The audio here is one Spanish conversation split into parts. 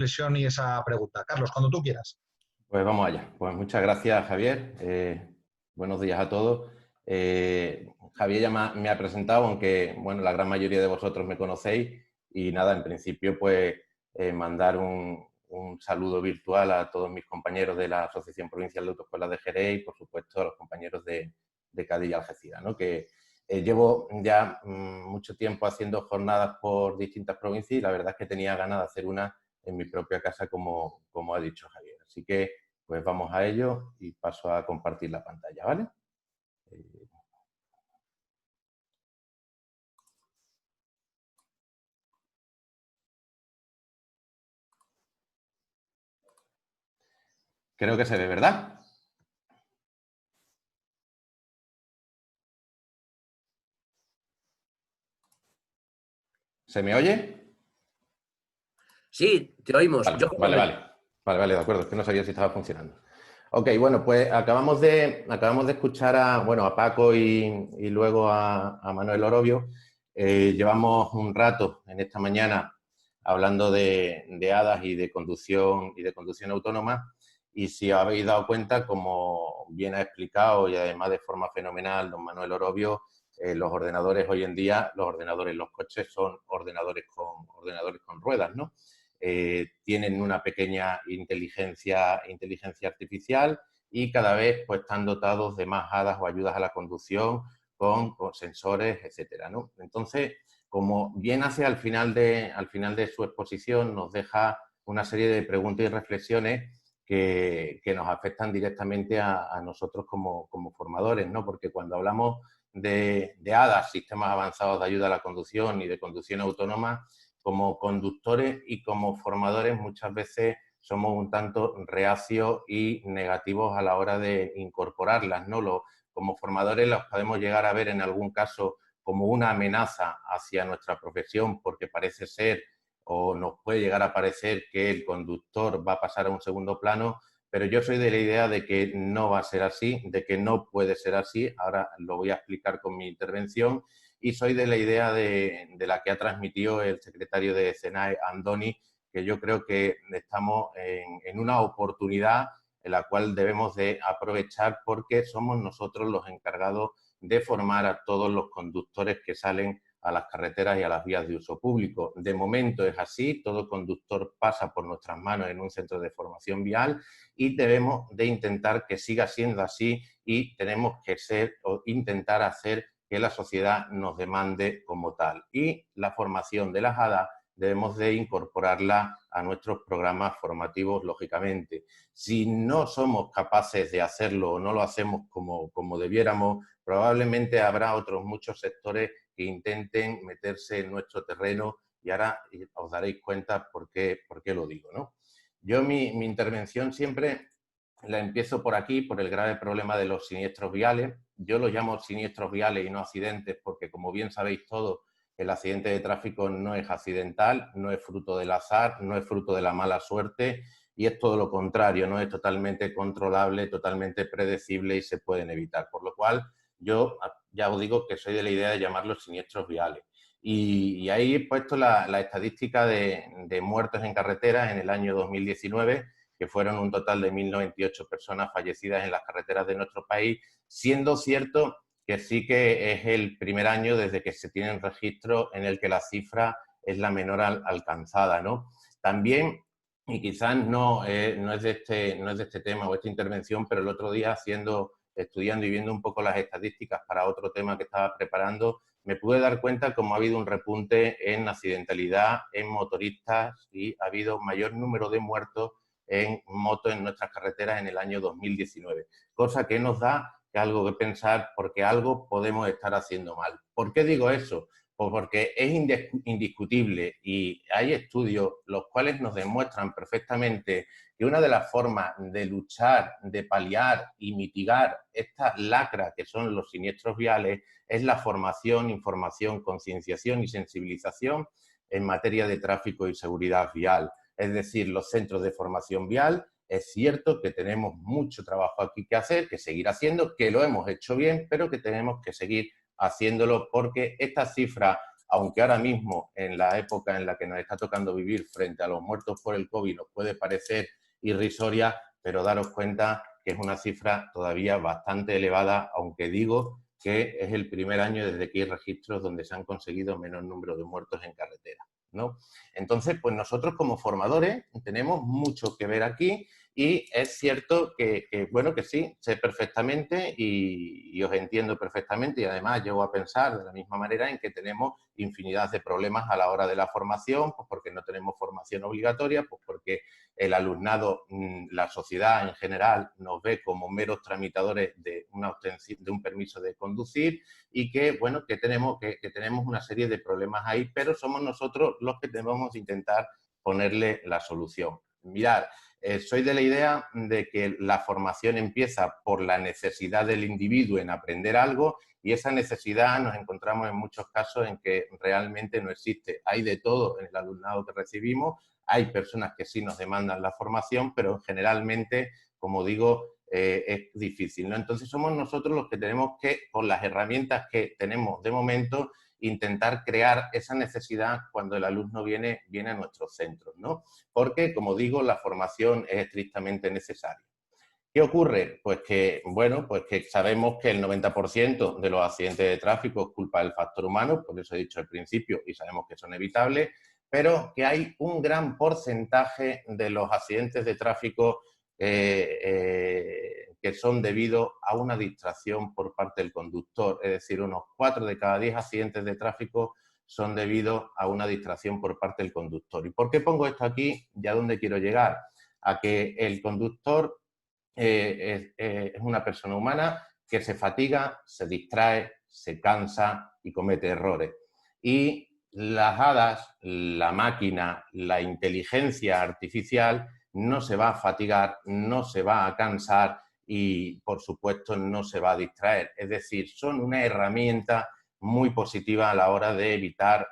reflexión y esa pregunta. Carlos, cuando tú quieras. Pues vamos allá. Pues muchas gracias, Javier. Buenos días a todos. Javier ya me ha presentado, aunque bueno, la gran mayoría de vosotros me conocéis. Y nada, en principio, pues mandar un saludo virtual a todos mis compañeros de la Asociación Provincial de Autoescuelas de Jerez y, por supuesto, a los compañeros de Cádiz y Algeciras, ¿no? Que llevo ya mucho tiempo haciendo jornadas por distintas provincias y la verdad es que tenía ganas de hacer una en mi propia casa, como ha dicho Javier. Así que, pues vamos a ello y paso a compartir la pantalla, ¿vale? Creo que se ve, ¿verdad? ¿Se me oye? Sí, te oímos. Vale, de acuerdo. Es que no sabía si estaba funcionando. Ok, bueno, pues acabamos de escuchar a Paco y luego a Manuel Orobio. Llevamos un rato en esta mañana hablando de hadas y de conducción autónoma. Y si os habéis dado cuenta, como bien ha explicado y además de forma fenomenal don Manuel Orobio, los ordenadores hoy en día, los coches son ordenadores con ruedas, ¿no? Tienen una pequeña inteligencia artificial y cada vez pues, están dotados de más hadas o ayudas a la conducción con sensores, etcétera, ¿no? Entonces, como bien hace al final de su exposición, nos deja una serie de preguntas y reflexiones que nos afectan directamente a nosotros como formadores, ¿no? Porque cuando hablamos de hadas, sistemas avanzados de ayuda a la conducción y de conducción autónoma, como conductores y como formadores muchas veces somos un tanto reacios y negativos a la hora de incorporarlas, ¿no? Como formadores las podemos llegar a ver en algún caso como una amenaza hacia nuestra profesión porque parece ser o nos puede llegar a parecer que el conductor va a pasar a un segundo plano, pero yo soy de la idea de que no va a ser así, de que no puede ser así. Ahora lo voy a explicar con mi intervención. Y soy de la idea de la que ha transmitido el secretario de SENAE, Andoni, que yo creo que estamos en una oportunidad en la cual debemos de aprovechar porque somos nosotros los encargados de formar a todos los conductores que salen a las carreteras y a las vías de uso público. De momento es así, todo conductor pasa por nuestras manos en un centro de formación vial y debemos de intentar que siga siendo así y tenemos que intentar hacer que la sociedad nos demande como tal. Y la formación de las hadas debemos de incorporarla a nuestros programas formativos, lógicamente. Si no somos capaces de hacerlo o no lo hacemos como debiéramos, probablemente habrá otros muchos sectores que intenten meterse en nuestro terreno y ahora os daréis cuenta por qué lo digo, ¿no? Yo mi intervención siempre la empiezo por aquí, por el grave problema de los siniestros viales. Yo los llamo siniestros viales y no accidentes porque, como bien sabéis todos, el accidente de tráfico no es accidental, no es fruto del azar, no es fruto de la mala suerte y es todo lo contrario, no es totalmente controlable, totalmente predecible y se pueden evitar. Por lo cual, yo ya os digo que soy de la idea de llamarlos siniestros viales. Y ahí he puesto la estadística de muertos en carretera en el año 2019, que fueron un total de 1.098 personas fallecidas en las carreteras de nuestro país, siendo cierto que sí que es el primer año desde que se tienen registros en el que la cifra es la menor alcanzada, ¿no? También, y quizás no es de este tema o esta intervención, pero el otro día estudiando y viendo un poco las estadísticas para otro tema que estaba preparando, me pude dar cuenta cómo ha habido un repunte en accidentalidad, en motoristas y ha habido mayor número de muertos en moto en nuestras carreteras en el año 2019, cosa que nos da algo que pensar porque algo podemos estar haciendo mal. ¿Por qué digo eso? Pues porque es indiscutible y hay estudios los cuales nos demuestran perfectamente que una de las formas de luchar, de paliar y mitigar esta lacra que son los siniestros viales es la formación, información, concienciación y sensibilización en materia de tráfico y seguridad vial. Es decir, los centros de formación vial, es cierto que tenemos mucho trabajo aquí que hacer, que seguir haciendo, que lo hemos hecho bien, pero que tenemos que seguir haciéndolo porque estas cifras aunque ahora mismo en la época en la que nos está tocando vivir frente a los muertos por el COVID nos puede parecer irrisoria, pero daros cuenta que es una cifra todavía bastante elevada, aunque digo que es el primer año desde que hay registros donde se han conseguido menos número de muertos en carretera, ¿no? Entonces, pues nosotros como formadores tenemos mucho que ver aquí y es cierto bueno, que sí, sé perfectamente y os entiendo perfectamente y además llego a pensar de la misma manera en que tenemos infinidad de problemas a la hora de la formación, pues porque no tenemos formación obligatoria, pues porque el alumnado, la sociedad en general nos ve como meros tramitadores de un permiso de conducir y que, bueno, que tenemos una serie de problemas ahí, pero somos nosotros los que debemos intentar ponerle la solución. Mirad, soy de la idea de que la formación empieza por la necesidad del individuo en aprender algo y esa necesidad nos encontramos en muchos casos en que realmente no existe. Hay de todo en el alumnado que recibimos, hay personas que sí nos demandan la formación, pero generalmente, como digo, es difícil, ¿no? Entonces somos nosotros los que tenemos que, con las herramientas que tenemos de momento, intentar crear esa necesidad cuando el alumno viene a nuestros centros, ¿no? Porque, como digo, la formación es estrictamente necesaria. ¿Qué ocurre? Pues que, bueno, pues que sabemos que el 90% de los accidentes de tráfico es culpa del factor humano, por eso he dicho al principio, y sabemos que son evitables, pero que hay un gran porcentaje de los accidentes de tráfico que son debido a una distracción por parte del conductor. Es decir, unos 4 de cada 10 accidentes de tráfico son debido a una distracción por parte del conductor. ¿Y por qué pongo esto aquí? ¿Y a dónde quiero llegar? A que el conductor es una persona humana que se fatiga, se distrae, se cansa y comete errores. Y las hadas, la máquina, la inteligencia artificial no se va a fatigar, no se va a cansar y, por supuesto, no se va a distraer. Es decir, son una herramienta muy positiva a la hora de evitar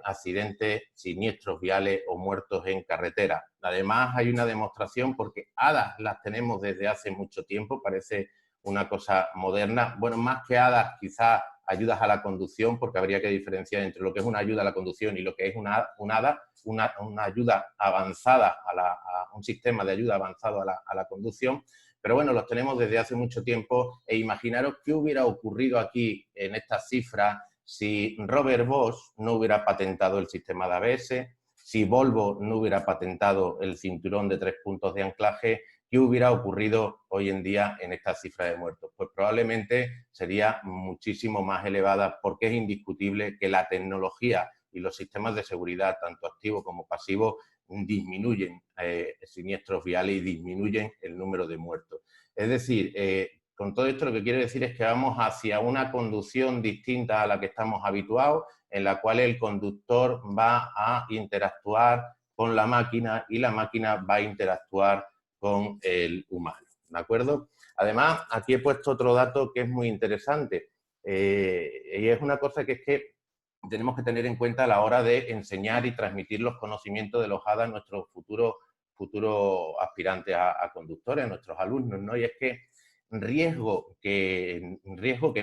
accidentes, siniestros viales o muertos en carretera. Además, hay una demostración porque hadas las tenemos desde hace mucho tiempo, parece una cosa moderna. Bueno, más que hadas, quizás ayudas a la conducción, porque habría que diferenciar entre lo que es una ayuda a la conducción y lo que es una hada, una ayuda avanzada, a un sistema de ayuda avanzado a la conducción. Pero bueno, los tenemos desde hace mucho tiempo e imaginaros qué hubiera ocurrido aquí en estas cifras si Robert Bosch no hubiera patentado el sistema de ABS, si Volvo no hubiera patentado el cinturón de 3 puntos de anclaje, ¿qué hubiera ocurrido hoy en día en esta cifra de muertos? Pues probablemente sería muchísimo más elevada porque es indiscutible que la tecnología y los sistemas de seguridad, tanto activos como pasivos, disminuyen siniestros viales y disminuyen el número de muertos. Es decir, con todo esto lo que quiero decir es que vamos hacia una conducción distinta a la que estamos habituados, en la cual el conductor va a interactuar con la máquina y la máquina va a interactuar con el humano, ¿de acuerdo? Además, aquí he puesto otro dato que es muy interesante y es una cosa que es que tenemos que tener en cuenta a la hora de enseñar y transmitir los conocimientos de los hadas a nuestros futuros aspirantes a conductores, a nuestros alumnos, ¿no? Y es que riesgo que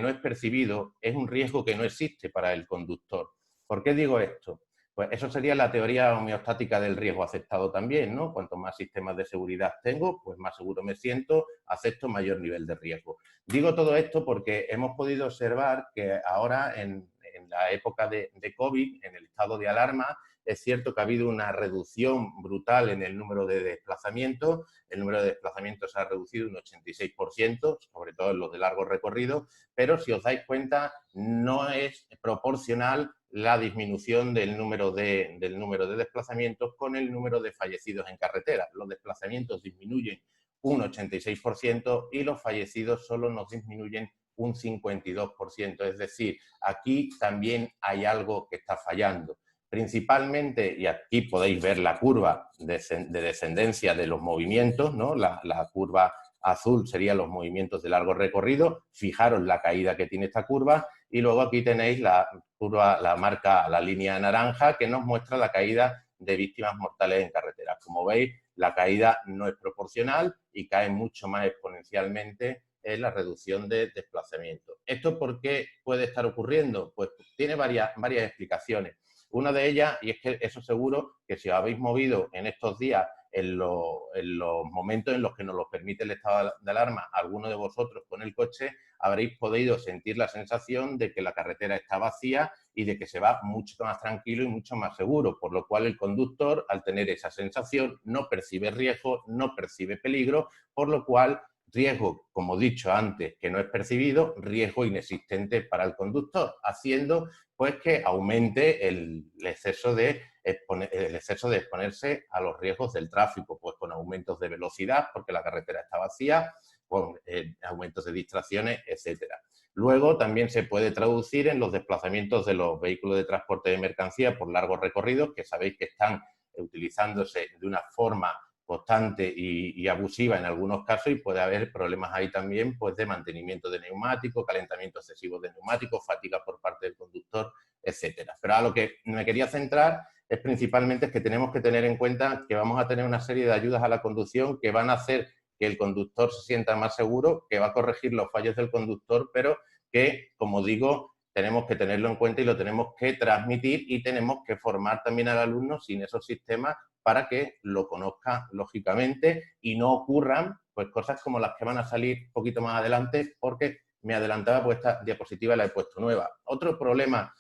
no es percibido es un riesgo que no existe para el conductor. ¿Por qué digo esto? Pues eso sería la teoría homeostática del riesgo aceptado también, ¿no? Cuanto más sistemas de seguridad tengo, pues más seguro me siento, acepto mayor nivel de riesgo. Digo todo esto porque hemos podido observar que ahora en la época de COVID, en el estado de alarma, es cierto que ha habido una reducción brutal en el número de desplazamientos. El número de desplazamientos se ha reducido un 86%, sobre todo en los de largo recorrido, pero si os dais cuenta, no es proporcional la disminución del número de desplazamientos con el número de fallecidos en carretera. Los desplazamientos disminuyen un 86% y los fallecidos solo nos disminuyen un 52%. Es decir, aquí también hay algo que está fallando. Principalmente, y aquí podéis ver la curva de descendencia de los movimientos, ¿no? La curva azul serían los movimientos de largo recorrido. Fijaros la caída que tiene esta curva y luego aquí tenéis la curva, la línea naranja que nos muestra la caída de víctimas mortales en carreteras. Como veis, la caída no es proporcional y cae mucho más exponencialmente en la reducción de desplazamiento. ¿esto por qué puede estar ocurriendo? Pues tiene varias explicaciones. Una de ellas, y es que eso seguro que si os habéis movido en estos días en los momentos en los que nos lo permite el estado de alarma, alguno de vosotros con el coche, habréis podido sentir la sensación de que la carretera está vacía y de que se va mucho más tranquilo y mucho más seguro, por lo cual el conductor, al tener esa sensación, no percibe riesgo, no percibe peligro, por lo cual riesgo, como he dicho antes, que no es percibido, riesgo inexistente para el conductor, haciendo pues que aumente el exceso de exponerse a los riesgos del tráfico, pues con aumentos de velocidad, porque la carretera está vacía, con aumentos de distracciones, etcétera. Luego también se puede traducir en los desplazamientos de los vehículos de transporte de mercancía por largos recorridos, que sabéis que están utilizándose de una forma constante y abusiva en algunos casos, y puede haber problemas ahí también pues de mantenimiento de neumáticos, calentamiento excesivo de neumáticos, fatiga por parte del conductor, etcétera. Pero a lo que me quería centrar es principalmente que tenemos que tener en cuenta que vamos a tener una serie de ayudas a la conducción que van a hacer que el conductor se sienta más seguro, que va a corregir los fallos del conductor, pero que, como digo, tenemos que tenerlo en cuenta y lo tenemos que transmitir, y tenemos que formar también al alumno sin esos sistemas para que lo conozca lógicamente y no ocurran pues cosas como las que van a salir un poquito más adelante, porque me adelantaba, pues esta diapositiva la he puesto nueva. Otro problema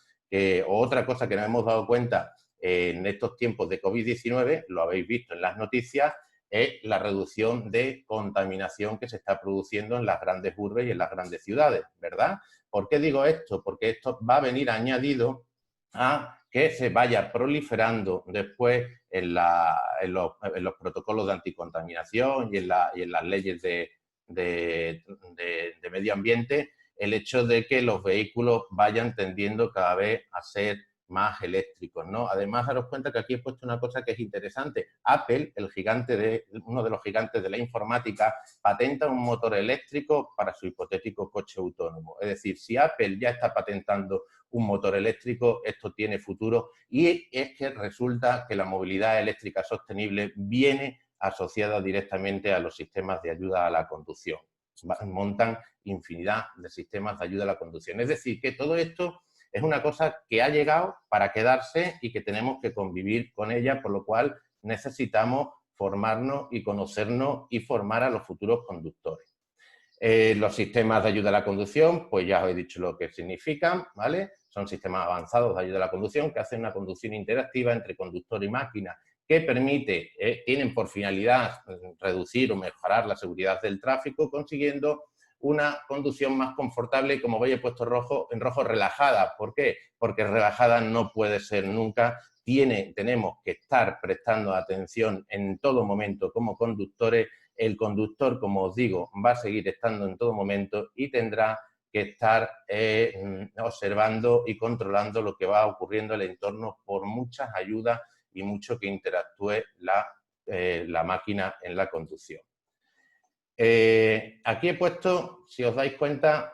o otra cosa que nos hemos dado cuenta en estos tiempos de COVID-19, lo habéis visto en las noticias, es la reducción de contaminación que se está produciendo en las grandes urbes y en las grandes ciudades, ¿verdad? ¿Por qué digo esto? Porque esto va a venir añadido a que se vaya proliferando después en los protocolos de anticontaminación y en las leyes de medio ambiente, el hecho de que los vehículos vayan tendiendo cada vez a ser más eléctricos, ¿no? Además, daros cuenta que aquí he puesto una cosa que es interesante. Apple, uno de los gigantes de la informática, patenta un motor eléctrico para su hipotético coche autónomo. Es decir, si Apple ya está patentando un motor eléctrico, esto tiene futuro, y es que resulta que la movilidad eléctrica sostenible viene asociada directamente a los sistemas de ayuda a la conducción. Montan infinidad de sistemas de ayuda a la conducción. Es decir, que todo esto es una cosa que ha llegado para quedarse y que tenemos que convivir con ella, por lo cual necesitamos formarnos y conocernos y formar a los futuros conductores. Los sistemas de ayuda a la conducción, pues ya os he dicho lo que significan, ¿vale? Son sistemas avanzados de ayuda a la conducción que hacen una conducción interactiva entre conductor y máquina, que tienen por finalidad reducir o mejorar la seguridad del tráfico, consiguiendo una conducción más confortable y, como veis, he puesto en rojo, relajada. ¿Por qué? Porque relajada no puede ser nunca. Tenemos que estar prestando atención en todo momento como conductores. El conductor, como os digo, va a seguir estando en todo momento y tendrá que estar observando y controlando lo que va ocurriendo en el entorno, por muchas ayudas y mucho que interactúe la máquina en la conducción. Aquí he puesto, si os dais cuenta,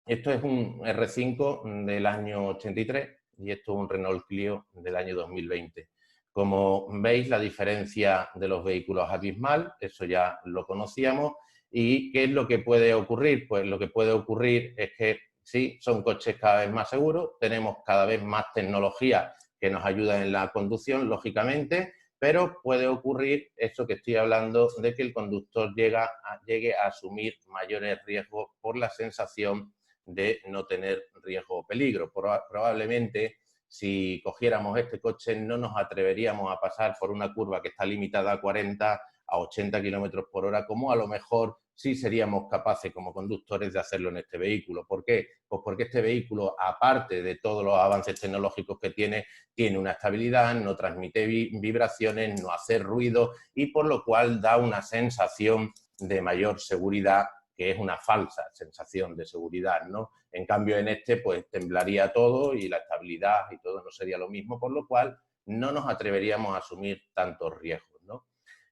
esto es un R5 del año 83 y esto es un Renault Clio del año 2020. Como veis, la diferencia de los vehículos es abismal, eso ya lo conocíamos. ¿Y qué es lo que puede ocurrir? Pues lo que puede ocurrir es que sí, son coches cada vez más seguros, tenemos cada vez más tecnología que nos ayuda en la conducción, lógicamente, pero puede ocurrir eso que estoy hablando, de que el conductor llegue a asumir mayores riesgos por la sensación de no tener riesgo o peligro. Probablemente, si cogiéramos este coche, no nos atreveríamos a pasar por una curva que está limitada a 40, a 80 kilómetros por hora, como a lo mejor sí seríamos capaces como conductores de hacerlo en este vehículo. ¿Por qué? Pues porque este vehículo, aparte de todos los avances tecnológicos que tiene una estabilidad, no transmite vibraciones, no hace ruido, y por lo cual da una sensación de mayor seguridad, que es una falsa sensación de seguridad, ¿no? En cambio, en este, pues temblaría todo y la estabilidad y todo no sería lo mismo, por lo cual no nos atreveríamos a asumir tantos riesgos, ¿no?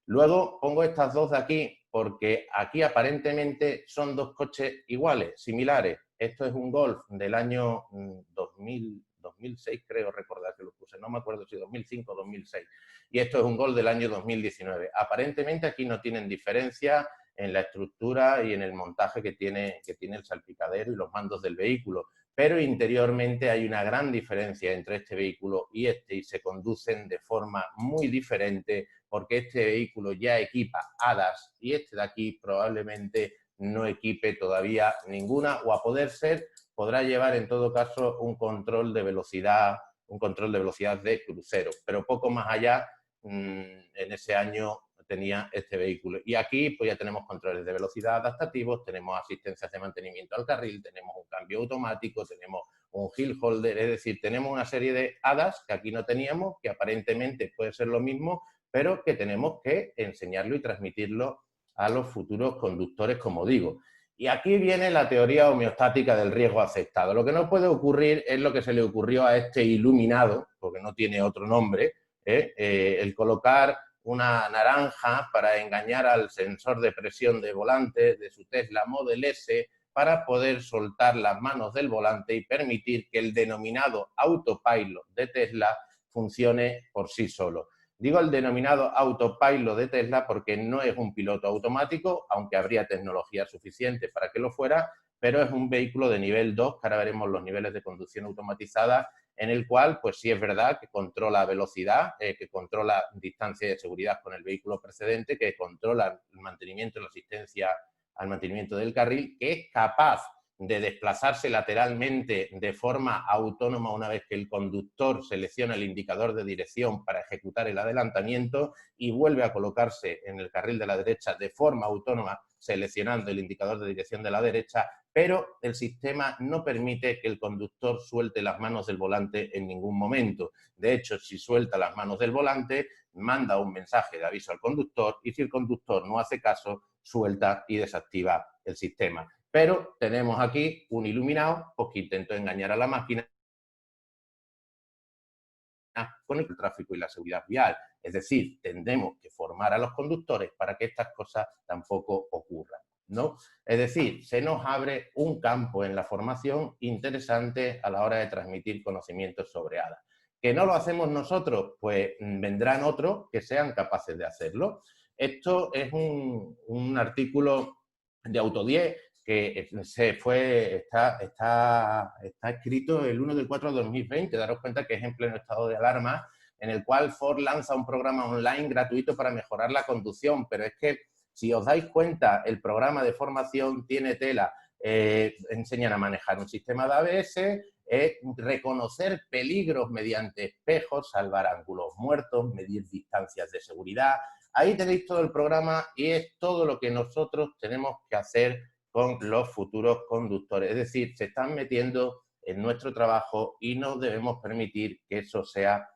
Luego pongo estas dos de aquí porque aquí aparentemente son dos coches iguales, similares. Esto es un Golf del año 2006, creo recordar que lo puse, no me acuerdo si 2005 o 2006. Y esto es un Golf del año 2019. Aparentemente aquí no tienen diferencia en la estructura y en el montaje que tiene el salpicadero y los mandos del vehículo. Pero interiormente hay una gran diferencia entre este vehículo y este y se conducen de forma muy diferente porque este vehículo ya equipa HADAS y este de aquí probablemente no equipe todavía ninguna o a poder ser podrá llevar en todo caso un control de velocidad de crucero, pero poco más allá en ese año tenía este vehículo. Y aquí pues ya tenemos controles de velocidad adaptativos, tenemos asistencias de mantenimiento al carril, tenemos un cambio automático, tenemos un hill holder, es decir, tenemos una serie de HADAS que aquí no teníamos, que aparentemente puede ser lo mismo, pero que tenemos que enseñarlo y transmitirlo a los futuros conductores, como digo. Y aquí viene la teoría homeostática del riesgo aceptado. Lo que no puede ocurrir es lo que se le ocurrió a este iluminado, porque no tiene otro nombre, el colocar una naranja para engañar al sensor de presión de volante de su Tesla Model S para poder soltar las manos del volante y permitir que el denominado autopilot de Tesla funcione por sí solo. Digo el denominado autopilot de Tesla porque no es un piloto automático, aunque habría tecnología suficiente para que lo fuera, pero es un vehículo de nivel 2, que ahora veremos los niveles de conducción automatizada, en el cual, pues sí es verdad que controla velocidad, que controla distancia de seguridad con el vehículo precedente, que controla el mantenimiento y la asistencia al mantenimiento del carril, que es capaz de desplazarse lateralmente de forma autónoma una vez que el conductor selecciona el indicador de dirección para ejecutar el adelantamiento y vuelve a colocarse en el carril de la derecha de forma autónoma seleccionando el indicador de dirección de la derecha, pero el sistema no permite que el conductor suelte las manos del volante en ningún momento. De hecho, si suelta las manos del volante, manda un mensaje de aviso al conductor y si el conductor no hace caso, suelta y desactiva el sistema. Pero tenemos aquí un iluminado pues, que intentó engañar a la máquina con el tráfico y la seguridad vial. Es decir, tendremos que formar a los conductores para que estas cosas tampoco ocurran, ¿no? Es decir, se nos abre un campo en la formación interesante a la hora de transmitir conocimientos sobre HADAS. ¿Que no lo hacemos nosotros? Pues vendrán otros que sean capaces de hacerlo. Esto es un artículo de Auto10 que está escrito el 1 del 4 de 2020, daros cuenta que es en pleno estado de alarma, en el cual Ford lanza un programa online gratuito para mejorar la conducción, pero es que si os dais cuenta, el programa de formación tiene tela, enseñan a manejar un sistema de ABS, reconocer peligros mediante espejos, salvar ángulos muertos, medir distancias de seguridad. Ahí tenéis todo el programa y es todo lo que nosotros tenemos que hacer con los futuros conductores. Es decir, se están metiendo en nuestro trabajo y no debemos permitir que eso sea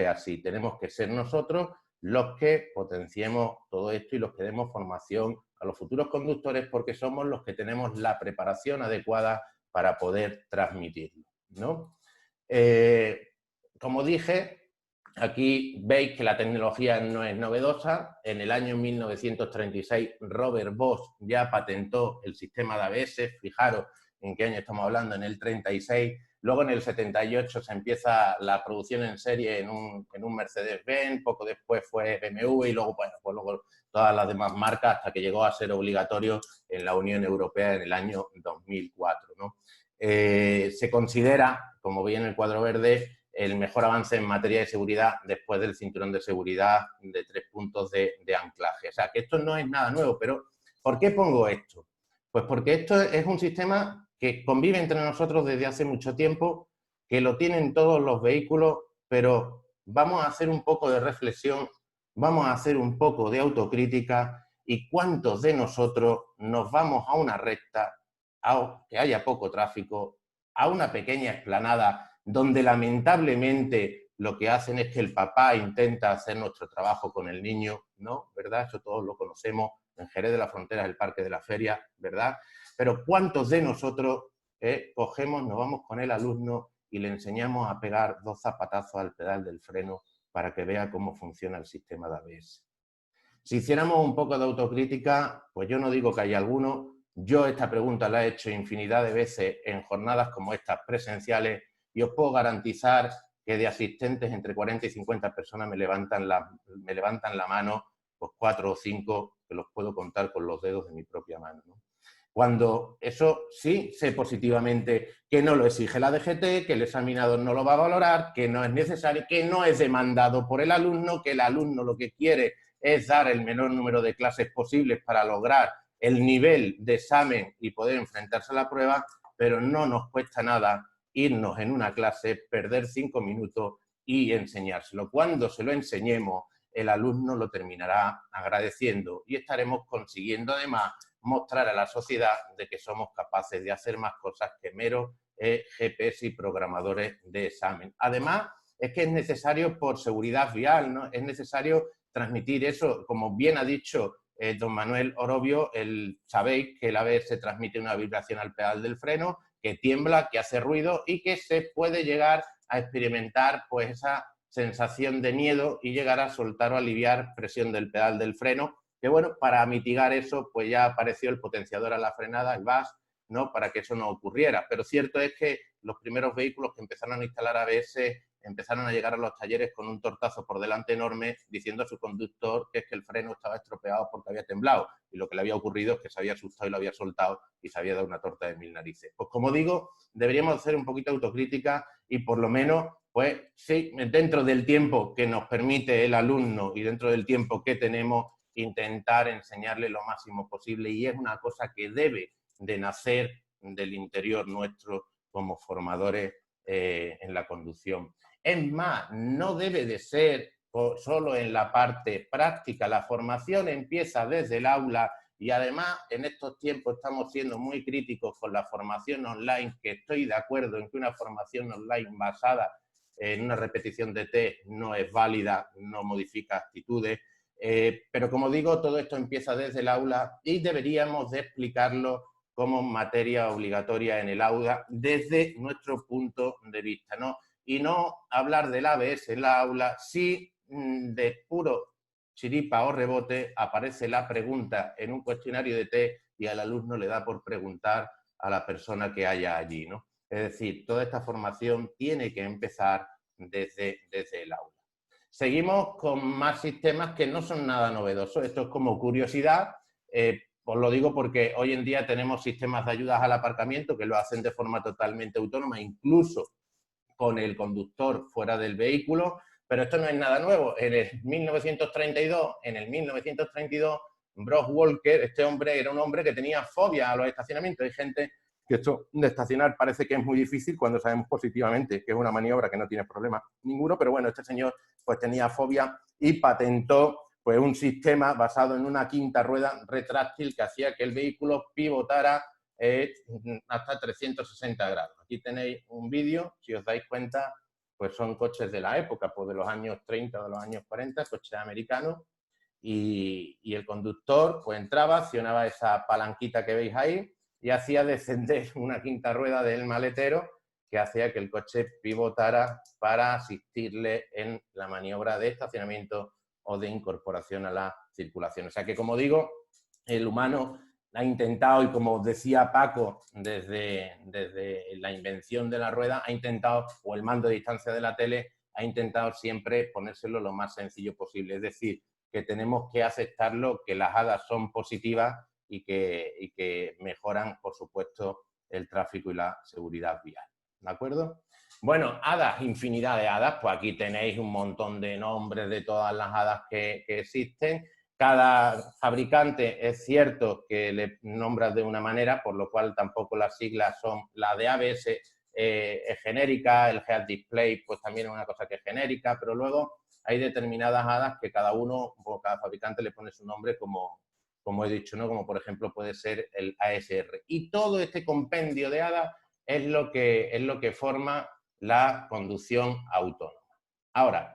así. Tenemos que ser nosotros los que potenciemos todo esto y los que demos formación a los futuros conductores porque somos los que tenemos la preparación adecuada para poder transmitirlo, ¿no? Como dije, aquí veis que la tecnología no es novedosa. En el año 1936 Robert Bosch ya patentó el sistema de ABS. Fijaros en qué año estamos hablando, en el 36. Luego en el 78 se empieza la producción en serie en un Mercedes-Benz. Poco después fue BMW y luego, bueno, pues luego todas las demás marcas hasta que llegó a ser obligatorio en la Unión Europea en el año 2004, ¿no? Se considera, como veis en el cuadro verde, el mejor avance en materia de seguridad después del cinturón de seguridad de 3 puntos de anclaje. O sea, que esto no es nada nuevo, pero ¿por qué pongo esto? Pues porque esto es un sistema que convive entre nosotros desde hace mucho tiempo, que lo tienen todos los vehículos, pero vamos a hacer un poco de reflexión, vamos a hacer un poco de autocrítica y cuántos de nosotros nos vamos a una recta, que haya poco tráfico, a una pequeña explanada donde lamentablemente lo que hacen es que el papá intenta hacer nuestro trabajo con el niño, ¿no? ¿Verdad? Eso todos lo conocemos, en Jerez de la Frontera, el Parque de la Feria, ¿verdad? Pero ¿cuántos de nosotros cogemos, nos vamos con el alumno y le enseñamos a pegar 2 zapatazos al pedal del freno para que vea cómo funciona el sistema de ABS? Si hiciéramos un poco de autocrítica, pues yo no digo que haya alguno. Yo esta pregunta la he hecho infinidad de veces en jornadas como estas presenciales y os puedo garantizar que de asistentes entre 40 y 50 personas me levantan la mano, pues 4 o 5 que los puedo contar con los dedos de mi propia mano, ¿no? Cuando eso sí sé positivamente que no lo exige la DGT, que el examinador no lo va a valorar, que no es necesario, que no es demandado por el alumno, que el alumno lo que quiere es dar el menor número de clases posibles para lograr el nivel de examen y poder enfrentarse a la prueba, pero no nos cuesta nada irnos en una clase, perder 5 minutos y enseñárselo. Cuando se lo enseñemos, el alumno lo terminará agradeciendo y estaremos consiguiendo además mostrar a la sociedad de que somos capaces de hacer más cosas que meros GPS y programadores de examen. Además, es que es necesario por seguridad vial, ¿no? Es necesario transmitir eso, como bien ha dicho don Manuel Orobio, sabéis que el ABS transmite una vibración al pedal del freno, que tiembla, que hace ruido y que se puede llegar a experimentar pues esa sensación de miedo y llegar a soltar o aliviar presión del pedal del freno, que bueno, para mitigar eso pues ya apareció el potenciador a la frenada, el VAS, ¿no? Para que eso no ocurriera. Pero cierto es que los primeros vehículos que empezaron a instalar ABS empezaron a llegar a los talleres con un tortazo por delante enorme diciendo a su conductor que es que el freno estaba estropeado porque había temblado y lo que le había ocurrido es que se había asustado y lo había soltado y se había dado una torta de 1000 narices. Pues como digo, deberíamos hacer un poquito de autocrítica y por lo menos, pues sí, dentro del tiempo que nos permite el alumno y dentro del tiempo que tenemos, intentar enseñarle lo máximo posible y es una cosa que debe de nacer del interior nuestro como formadores en la conducción. Es más, no debe de ser solo en la parte práctica. La formación empieza desde el aula y además en estos tiempos estamos siendo muy críticos con la formación online, que estoy de acuerdo en que una formación online basada en una repetición de test no es válida, no modifica actitudes. Pero como digo, todo esto empieza desde el aula y deberíamos de explicarlo como materia obligatoria en el aula desde nuestro punto de vista, ¿no? Y no hablar del ABS en la aula si de puro chiripa o rebote aparece la pregunta en un cuestionario de test y al alumno le da por preguntar a la persona que haya allí, ¿no? Es decir, toda esta formación tiene que empezar desde el aula. Seguimos con más sistemas que no son nada novedosos. Esto es como curiosidad. Os lo digo porque hoy en día tenemos sistemas de ayudas al aparcamiento que lo hacen de forma totalmente autónoma, incluso con el conductor fuera del vehículo, pero esto no es nada nuevo. En el 1932, Brock Walker, este hombre era un hombre que tenía fobia a los estacionamientos. Hay gente que esto de estacionar parece que es muy difícil cuando sabemos positivamente que es una maniobra que no tiene problema ninguno, pero bueno, este señor pues tenía fobia y patentó pues un sistema basado en una quinta rueda retráctil que hacía que el vehículo pivotara hasta 360 grados. Aquí tenéis un vídeo, si os dais cuenta, pues son coches de la época, pues de los años 30 o de los años 40, coches americanos, y el conductor pues entraba, accionaba esa palanquita que veis ahí y hacía descender una quinta rueda del maletero que hacía que el coche pivotara para asistirle en la maniobra de estacionamiento o de incorporación a la circulación. O sea que, como digo, el humano ha intentado, y como decía Paco, desde la invención de la rueda, ha intentado, o el mando de distancia de la tele, ha intentado siempre ponérselo lo más sencillo posible. Es decir, que tenemos que aceptarlo, que las hadas son positivas y que mejoran, por supuesto, el tráfico y la seguridad vial. ¿De acuerdo? Bueno, hadas, infinidad de hadas, pues aquí tenéis un montón de nombres de todas las hadas que existen. Cada fabricante es cierto que le nombras de una manera, por lo cual tampoco las siglas son, la de ABS es genérica, el Head Display pues también es una cosa que es genérica, pero luego hay determinadas hadas que cada uno, o cada fabricante le pone su nombre como he dicho, ¿no? Como por ejemplo puede ser el ASR. Y todo este compendio de hadas es lo que forma la conducción autónoma. Ahora,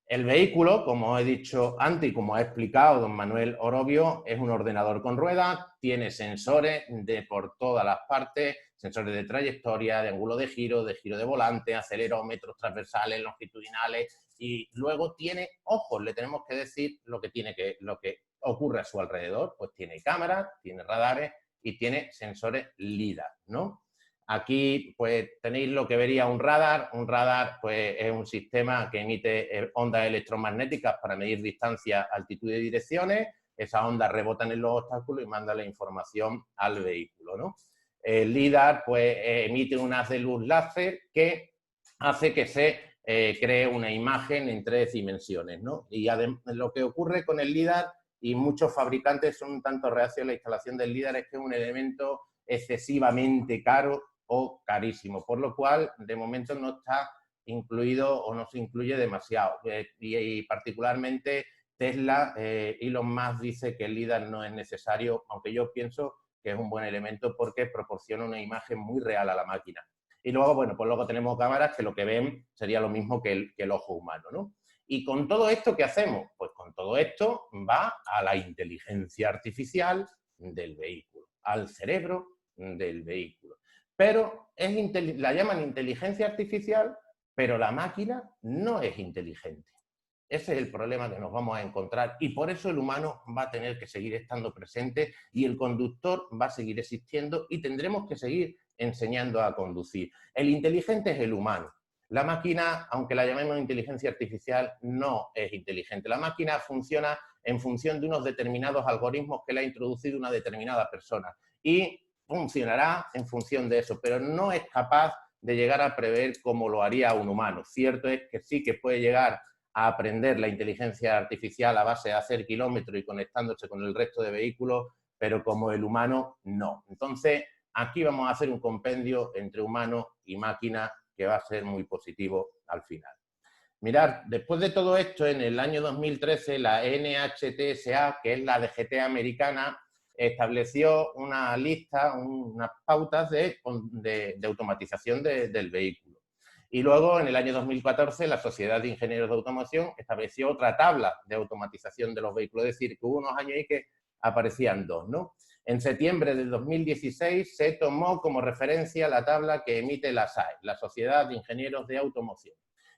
el vehículo, como he dicho antes y como ha explicado don Manuel Orobio, es un ordenador con ruedas, tiene sensores por todas las partes, sensores de trayectoria, de ángulo de giro de volante, acelerómetros transversales, longitudinales y luego tiene ojos. Le tenemos que decir lo que ocurre a su alrededor. Pues tiene cámaras, tiene radares y tiene sensores LIDAR, ¿no? Aquí pues tenéis lo que vería un radar. Un radar pues es un sistema que emite ondas electromagnéticas para medir distancia, altitud y direcciones. esas ondas rebotan en los obstáculos y mandan la información al vehículo, ¿no? El LIDAR pues, emite un haz de luz láser que hace que se cree una imagen en 3 dimensiones, ¿no? Y lo que ocurre con el LIDAR, y muchos fabricantes son un tanto reacios a la instalación del LIDAR, es que es un elemento excesivamente caro o carísimo, por lo cual de momento no está incluido o no se incluye demasiado. Y particularmente Tesla, Elon Musk dice que el LIDAR no es necesario, aunque yo pienso que es un buen elemento porque proporciona una imagen muy real a la máquina. Y luego, bueno, pues luego tenemos cámaras que lo que ven sería lo mismo que el ojo humano, ¿no? Y con todo esto, ¿qué hacemos? Pues con todo esto va a la inteligencia artificial del vehículo, al cerebro del vehículo. Pero la llaman inteligencia artificial, pero la máquina no es inteligente. Ese es el problema que nos vamos a encontrar y por eso el humano va a tener que seguir estando presente y el conductor va a seguir existiendo y tendremos que seguir enseñando a conducir. El inteligente es el humano. La máquina, aunque la llamemos inteligencia artificial, no es inteligente. La máquina funciona en función de unos determinados algoritmos que le ha introducido una determinada persona y funcionará en función de eso, pero no es capaz de llegar a prever cómo lo haría un humano. Cierto es que sí que puede llegar a aprender la inteligencia artificial a base de hacer kilómetros y conectándose con el resto de vehículos, pero como el humano, no. Entonces, aquí vamos a hacer un compendio entre humano y máquina que va a ser muy positivo al final. Mirad, después de todo esto, en el año 2013, la NHTSA, que es la DGT americana, estableció una lista, unas pautas de automatización del vehículo. Y luego, en el año 2014, la Sociedad de Ingenieros de Automoción estableció otra tabla de automatización de los vehículos. Es decir, que hubo unos años ahí que aparecían 2, ¿no? En septiembre del 2016 se tomó como referencia la tabla que emite la SAE, la Sociedad de Ingenieros de Automoción.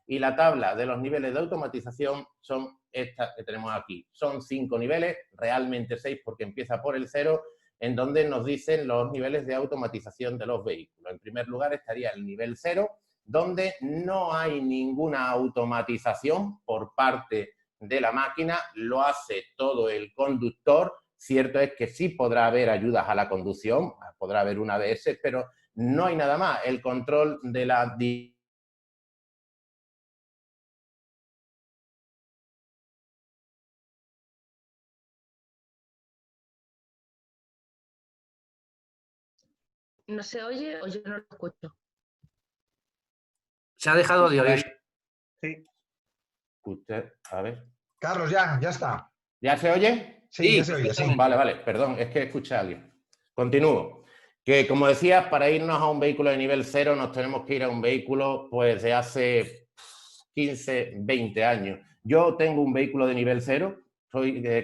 Y la tabla de los niveles de automatización son estas que tenemos aquí. Son 5 niveles, realmente 6 porque empieza por el 0, en donde nos dicen los niveles de automatización de los vehículos. En primer lugar estaría el nivel 0, donde no hay ninguna automatización por parte de la máquina, lo hace todo el conductor. Cierto es que sí podrá haber ayudas a la conducción, podrá haber un ABS, pero no hay nada más. El control de la... ¿No se oye o yo no lo escucho? Se ha dejado de oír. Sí. Usted, a ver. Carlos, ya está. ¿Ya se oye? Sí, ya se oye, sí. Vale, perdón, es que escuché a alguien. Continúo. Que, como decía, para irnos a un vehículo de nivel 0 nos tenemos que ir a un vehículo pues de hace 15, 20 años. Yo tengo un vehículo de nivel 0,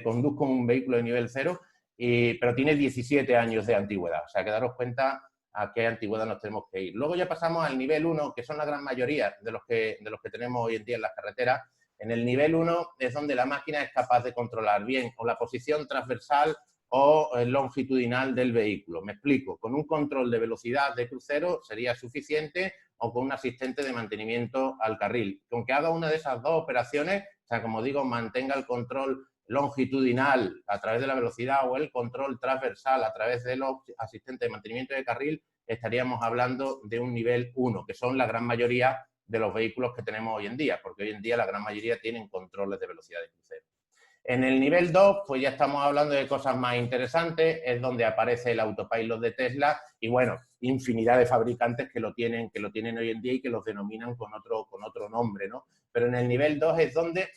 conduzco un vehículo de nivel 0, pero tiene 17 años de antigüedad. O sea, que daros cuenta a qué antigüedad nos tenemos que ir. Luego ya pasamos al nivel 1, que son la gran mayoría de los que tenemos hoy en día en las carreteras. En el nivel 1 es donde la máquina es capaz de controlar bien o la posición transversal o longitudinal del vehículo. Me explico, con un control de velocidad de crucero sería suficiente o con un asistente de mantenimiento al carril. Con que haga una de esas 2 operaciones, o sea, como digo, mantenga el control longitudinal a través de la velocidad o el control transversal a través de los asistentes de mantenimiento de carril, estaríamos hablando de un nivel 1, que son la gran mayoría de los vehículos que tenemos hoy en día, porque hoy en día la gran mayoría tienen controles de velocidad de crucero. En el nivel 2, pues ya estamos hablando de cosas más interesantes, es donde aparece el autopilot de Tesla y, bueno, infinidad de fabricantes que lo tienen hoy en día y que los denominan con otro nombre, ¿no? Pero en el nivel 2 es donde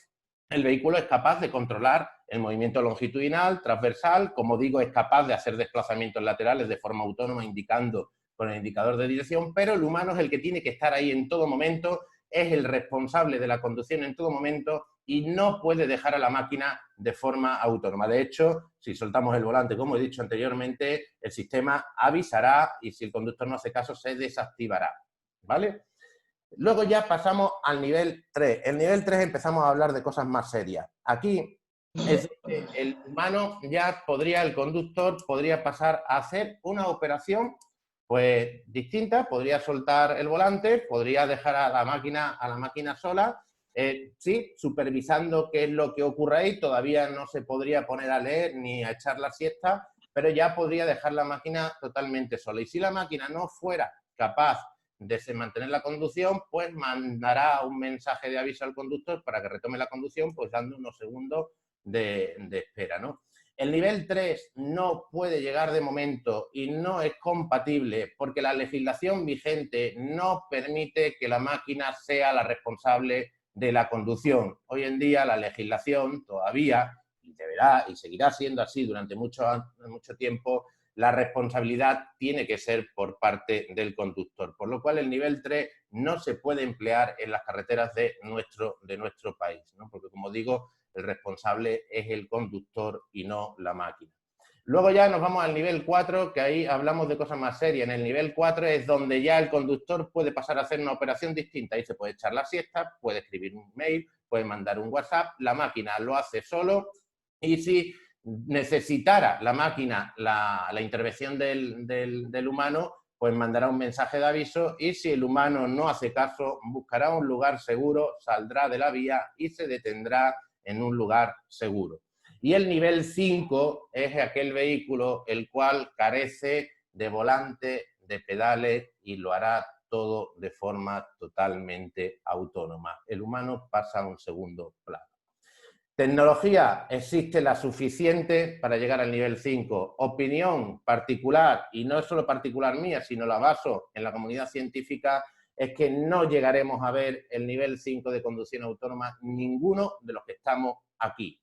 el vehículo es capaz de controlar el movimiento longitudinal, transversal, como digo, es capaz de hacer desplazamientos laterales de forma autónoma indicando con el indicador de dirección, pero el humano es el que tiene que estar ahí en todo momento, es el responsable de la conducción en todo momento y no puede dejar a la máquina de forma autónoma. De hecho, si soltamos el volante, como he dicho anteriormente, el sistema avisará y si el conductor no hace caso, se desactivará, ¿vale? Luego ya pasamos al nivel 3. En el nivel 3 empezamos a hablar de cosas más serias. Aquí es el humano ya podría, el conductor podría pasar a hacer una operación pues distinta, podría soltar el volante, podría dejar a la máquina sola Sí, supervisando qué es lo que ocurre ahí, todavía no se podría poner a leer ni a echar la siesta, pero ya podría dejar la máquina totalmente sola. Y si la máquina no fuera capaz de mantener la conducción, pues mandará un mensaje de aviso al conductor para que retome la conducción, pues dando unos segundos de espera, ¿no? El nivel 3 no puede llegar de momento y no es compatible porque la legislación vigente no permite que la máquina sea la responsable de la conducción. Hoy en día la legislación todavía, y deberá y seguirá siendo así durante mucho tiempo, la responsabilidad tiene que ser por parte del conductor, por lo cual el nivel 3 no se puede emplear en las carreteras de nuestro país, ¿no? Porque, como digo, el responsable es el conductor y no la máquina. Luego ya nos vamos al nivel 4, que ahí hablamos de cosas más serias. En el nivel 4 es donde ya el conductor puede pasar a hacer una operación distinta. Ahí se puede echar la siesta, puede escribir un mail, puede mandar un WhatsApp, la máquina lo hace solo y si necesitara la máquina la intervención del humano, pues mandará un mensaje de aviso y si el humano no hace caso, buscará un lugar seguro, saldrá de la vía y se detendrá en un lugar seguro. Y el nivel 5 es aquel vehículo el cual carece de volante, de pedales y lo hará todo de forma totalmente autónoma. El humano pasa a un segundo plano. Tecnología existe la suficiente para llegar al nivel 5. Opinión particular, y no es solo particular mía, sino la baso en la comunidad científica, es que no llegaremos a ver el nivel 5 de conducción autónoma ninguno de los que estamos aquí.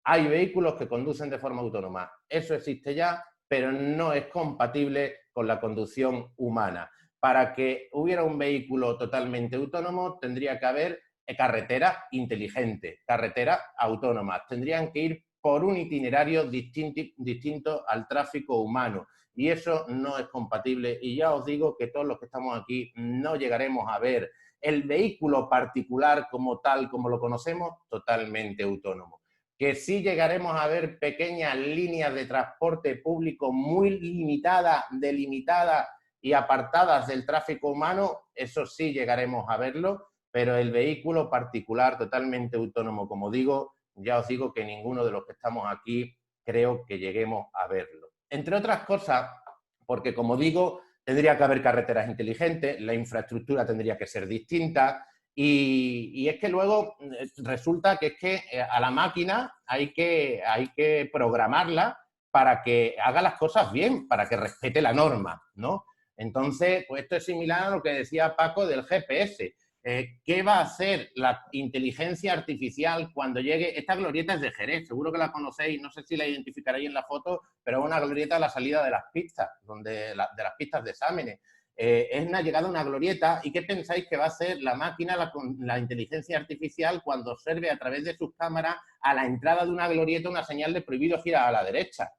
Hay vehículos que conducen de forma autónoma. Eso existe ya, pero no es compatible con la conducción humana. Para que hubiera un vehículo totalmente autónomo, tendría que haber carretera inteligente, carretera autónoma. Tendrían que ir por un itinerario distinto al tráfico humano. Y eso no es compatible. Y ya os digo que todos los que estamos aquí no llegaremos a ver el vehículo particular como tal, como lo conocemos, totalmente autónomo. Que sí llegaremos a ver pequeñas líneas de transporte público muy limitadas, delimitadas y apartadas del tráfico humano, eso sí llegaremos a verlo, pero el vehículo particular totalmente autónomo, como digo, ya os digo que ninguno de los que estamos aquí creo que lleguemos a verlo. Entre otras cosas, porque como digo, tendría que haber carreteras inteligentes, la infraestructura tendría que ser distinta, y es que luego resulta que es que a la máquina hay que programarla para que haga las cosas bien, para que respete la norma, ¿no? Entonces, pues esto es similar a lo que decía Paco del GPS. ¿Qué va a hacer la inteligencia artificial cuando llegue? Esta glorieta es de Jerez, seguro que la conocéis, no sé si la identificaréis en la foto, pero es una glorieta a la salida de las pistas, de las pistas de exámenes. Es una llegada a una glorieta. ¿Y qué pensáis que va a hacer la máquina, la inteligencia artificial, cuando observe a través de sus cámaras a la entrada de una glorieta una señal de prohibido girar a la derecha?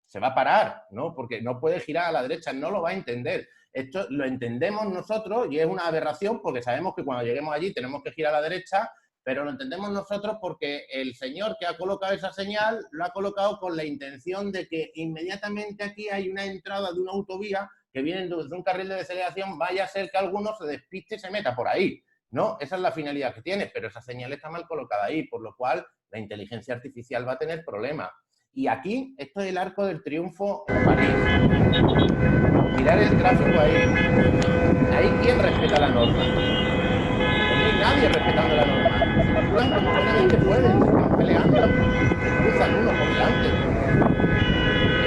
Se va a parar, ¿no? Porque no puede girar a la derecha, no lo va a entender. Esto lo entendemos nosotros y es una aberración porque sabemos que cuando lleguemos allí tenemos que girar a la derecha, pero lo entendemos nosotros porque el señor que ha colocado esa señal lo ha colocado con la intención de que inmediatamente aquí hay una entrada de una autovía que viene desde un carril de deceleración, vaya a ser que alguno se despiste y se meta por ahí, ¿no? Esa es la finalidad que tiene, pero esa señal está mal colocada ahí, por lo cual la inteligencia artificial va a tener problemas. Y aquí, esto es el Arco del Triunfo en París. Mirar el tráfico ahí. Ahí, ¿quién respeta la norma? No hay nadie respetando la norma. Circulan como buenamente pueden, se están peleando. Cruzan uno por delante.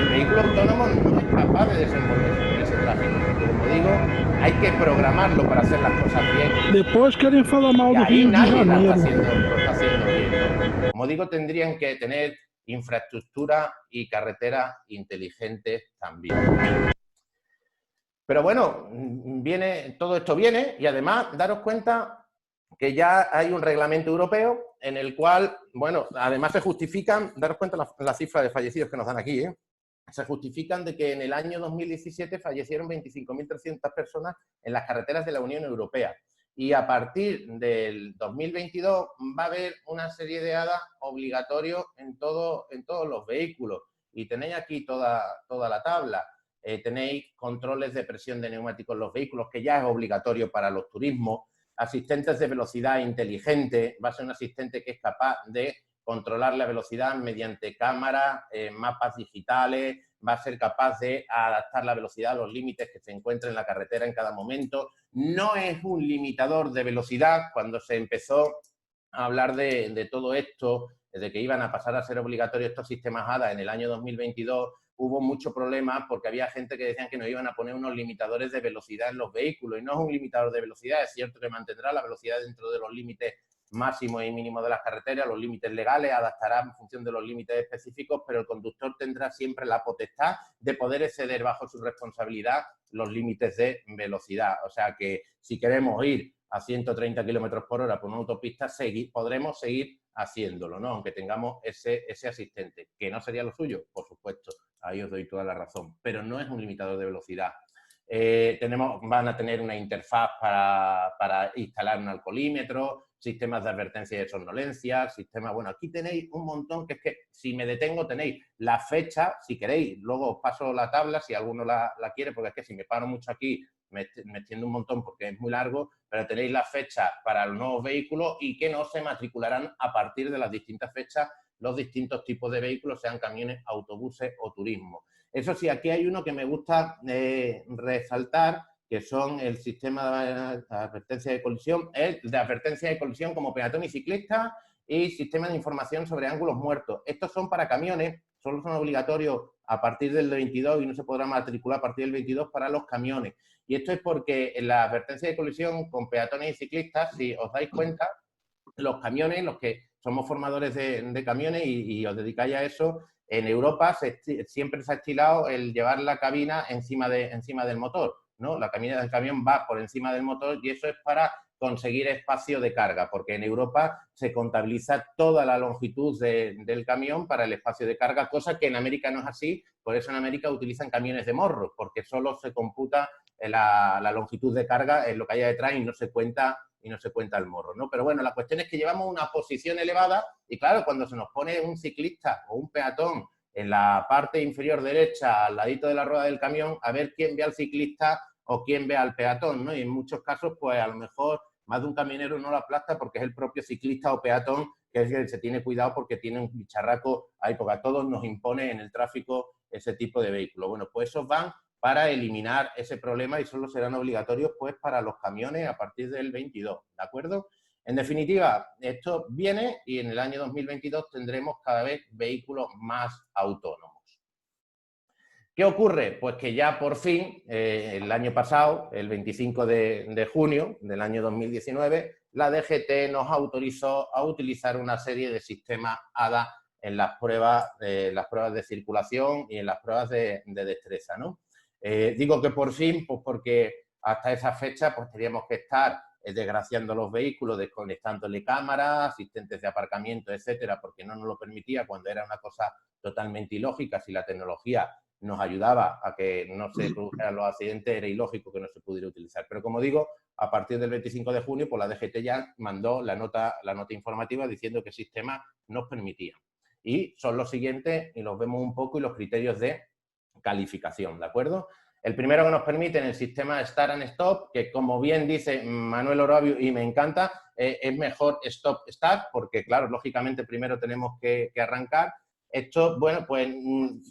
El vehículo autónomo no es capaz de desenvolverse en ese tráfico. Porque, como digo, hay que programarlo para hacer las cosas bien. Depois querem falar mal do Y ahí Rio de nadie lo Janeiro. está haciendo bien, ¿no? Como digo, tendrían que tener infraestructura y carreteras inteligentes también. Pero bueno, todo esto viene y además daros cuenta que ya hay un reglamento europeo en el cual, bueno, además se justifican, daros cuenta la cifra de fallecidos que nos dan aquí, se justifican de que en el año 2017 fallecieron 25.300 personas en las carreteras de la Unión Europea. Y a partir del 2022 va a haber una serie de hadas obligatorios en todos los vehículos. Y tenéis aquí toda la tabla. Tenéis controles de presión de neumáticos en los vehículos, que ya es obligatorio para los turismos. asistentes de velocidad inteligente, va a ser un asistente que es capaz de controlar la velocidad mediante cámaras, mapas digitales, va a ser capaz de adaptar la velocidad a los límites que se encuentren en la carretera en cada momento. No es un limitador de velocidad. Cuando se empezó a hablar de todo esto, de que iban a pasar a ser obligatorios estos sistemas ADA en el año 2022, hubo mucho problema porque había gente que decían que nos iban a poner unos limitadores de velocidad en los vehículos, y no es un limitador de velocidad, es cierto que mantendrá la velocidad dentro de los límites máximos y mínimos de las carreteras, los límites legales, adaptará en función de los límites específicos, pero el conductor tendrá siempre la potestad de poder exceder bajo su responsabilidad los límites de velocidad. O sea que si queremos ir a 130 kilómetros por hora por una autopista, podremos seguir haciéndolo, ¿no? Aunque tengamos ese asistente, que no sería lo suyo, por supuesto, ahí os doy toda la razón, pero no es un limitador de velocidad. Van a tener una interfaz para instalar un alcoholímetro, sistemas de advertencia de somnolencia, sistemas... Bueno, aquí tenéis un montón, que es que si me detengo tenéis la fecha, si queréis, luego os paso la tabla si alguno la quiere, porque es que si me paro mucho aquí me extiendo un montón porque es muy largo, pero tenéis la fecha para los nuevos vehículos y que no se matricularán a partir de las distintas fechas los distintos tipos de vehículos, sean camiones, autobuses o turismo. Eso sí, aquí hay uno que me gusta resaltar, que son el sistema de advertencia de colisión, como peatón y ciclista, y sistema de información sobre ángulos muertos. Estos son para camiones, solo son obligatorios a partir del 22 y no se podrá matricular a partir del 22 para los camiones. Y esto es porque en la advertencia de colisión con peatones y ciclistas, si os dais cuenta, los camiones, los que somos formadores de camiones y os dedicáis a eso, en Europa siempre se ha estilado el llevar la cabina encima del motor, ¿no? La cabina del camión va por encima del motor y eso es para conseguir espacio de carga, porque en Europa se contabiliza toda la longitud del camión para el espacio de carga, cosa que en América no es así. Por eso en América utilizan camiones de morro, porque solo se computa la longitud de carga en lo que haya detrás y no se cuenta el morro, ¿no? Pero bueno, la cuestión es que llevamos una posición elevada y claro, cuando se nos pone un ciclista o un peatón en la parte inferior derecha, al ladito de la rueda del camión, a ver quién ve al ciclista o quién ve al peatón, ¿no? Y en muchos casos, pues a lo mejor más de un camionero no lo aplasta porque es el propio ciclista o peatón que es el que se tiene cuidado porque tiene un bicharraco ahí, porque a todos nos impone en el tráfico ese tipo de vehículos. Bueno, pues esos van para eliminar ese problema y solo serán obligatorios pues para los camiones a partir del 22, ¿de acuerdo? En definitiva, esto viene y en el año 2022 tendremos cada vez vehículos más autónomos. ¿Qué ocurre? Pues que ya por fin, el año pasado, el 25 de junio del año 2019, la DGT nos autorizó a utilizar una serie de sistemas ADA en las pruebas de circulación y en las pruebas de destreza, ¿no? Digo que por fin, pues porque hasta esa fecha pues teníamos que estar desgraciando los vehículos, desconectándole cámaras, asistentes de aparcamiento, etcétera, porque no nos lo permitía cuando era una cosa totalmente ilógica. Si la tecnología nos ayudaba a que no se produjeran los accidentes, era ilógico que no se pudiera utilizar. Pero como digo, a partir del 25 de junio, pues la DGT ya mandó la nota informativa diciendo que el sistema nos permitía. Y son los siguientes, y los vemos un poco, y los criterios de calificación, ¿de acuerdo? El primero que nos permite en el sistema Start and Stop, que como bien dice Manuel Orobio, y me encanta, es mejor Stop-Start, porque claro, lógicamente primero tenemos que arrancar. Esto, bueno, pues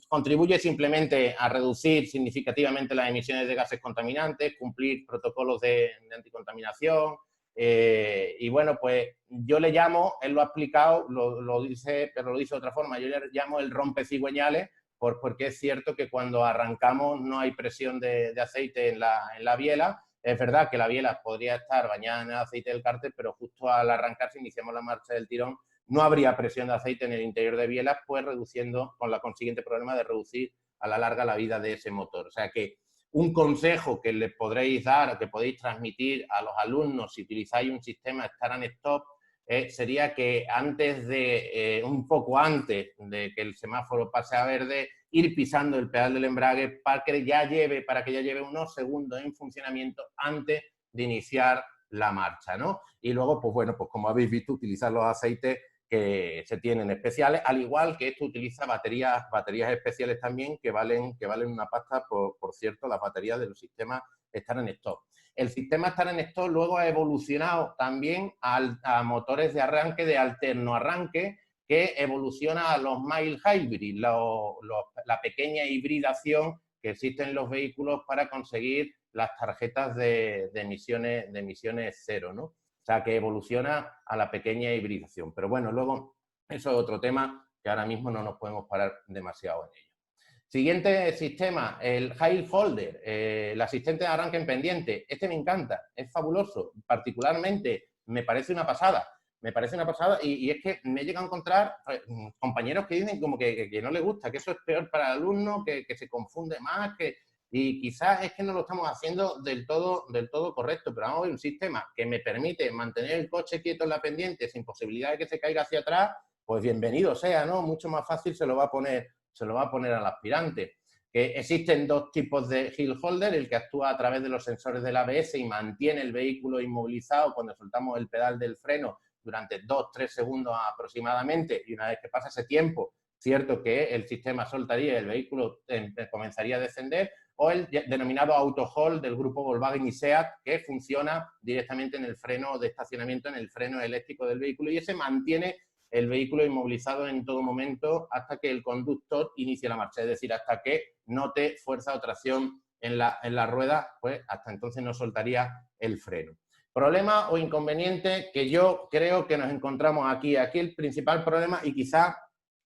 contribuye simplemente a reducir significativamente las emisiones de gases contaminantes, cumplir protocolos de anticontaminación, y bueno, pues yo le llamo, él lo ha explicado, lo dice, pero lo dice de otra forma, yo le llamo el rompecigüeñales, porque es cierto que cuando arrancamos no hay presión de aceite en la biela. Es verdad que la biela podría estar bañada en el aceite del cárter, pero justo al arrancar, si iniciamos la marcha del tirón, no habría presión de aceite en el interior de bielas, pues reduciendo, con la consiguiente problema de reducir a la larga la vida de ese motor. O sea que un consejo que le podréis dar o que podéis transmitir a los alumnos si utilizáis un sistema Start and Stop sería que un poco antes de que el semáforo pase a verde, ir pisando el pedal del embrague para que ya lleve unos segundos en funcionamiento antes de iniciar la marcha, ¿no? Y luego, pues bueno, pues como habéis visto, utilizar los aceites que se tienen especiales, al igual que esto utiliza baterías especiales también que valen una pasta, por cierto, las baterías de los sistemas Start and Stop. El sistema Start and Stop luego ha evolucionado también a motores de arranque de alterno arranque, que evoluciona a los mild hybrid, la pequeña hibridación que existe en los vehículos para conseguir las tarjetas de emisiones cero, ¿no? O sea, que evoluciona a la pequeña hibridación. Pero bueno, luego eso es otro tema que ahora mismo no nos podemos parar demasiado en ello. Siguiente sistema, el Hill Holder, el asistente de arranque en pendiente. Este me encanta, es fabuloso, particularmente me parece una pasada. Me parece una pasada y es que me he llegado a encontrar compañeros que dicen como que no les gusta, que eso es peor para el alumno, que se confunde más, y quizás es que no lo estamos haciendo del todo correcto, pero vamos a ver un sistema que me permite mantener el coche quieto en la pendiente sin posibilidad de que se caiga hacia atrás, pues bienvenido sea, ¿no? Mucho más fácil se lo va a poner al aspirante. Que existen dos tipos de hill holder, el que actúa a través de los sensores del ABS y mantiene el vehículo inmovilizado cuando soltamos el pedal del freno durante 2-3 segundos aproximadamente, y una vez que pasa ese tiempo, cierto que el sistema soltaría y el vehículo comenzaría a descender, o el denominado auto hold del grupo Volkswagen y SEAT, que funciona directamente en el freno de estacionamiento, en el freno eléctrico del vehículo, y ese mantiene el vehículo inmovilizado en todo momento hasta que el conductor inicie la marcha, es decir, hasta que note fuerza o tracción en la rueda, pues hasta entonces no soltaría el freno. Problema o inconveniente que yo creo que nos encontramos aquí. Aquí el principal problema, y quizá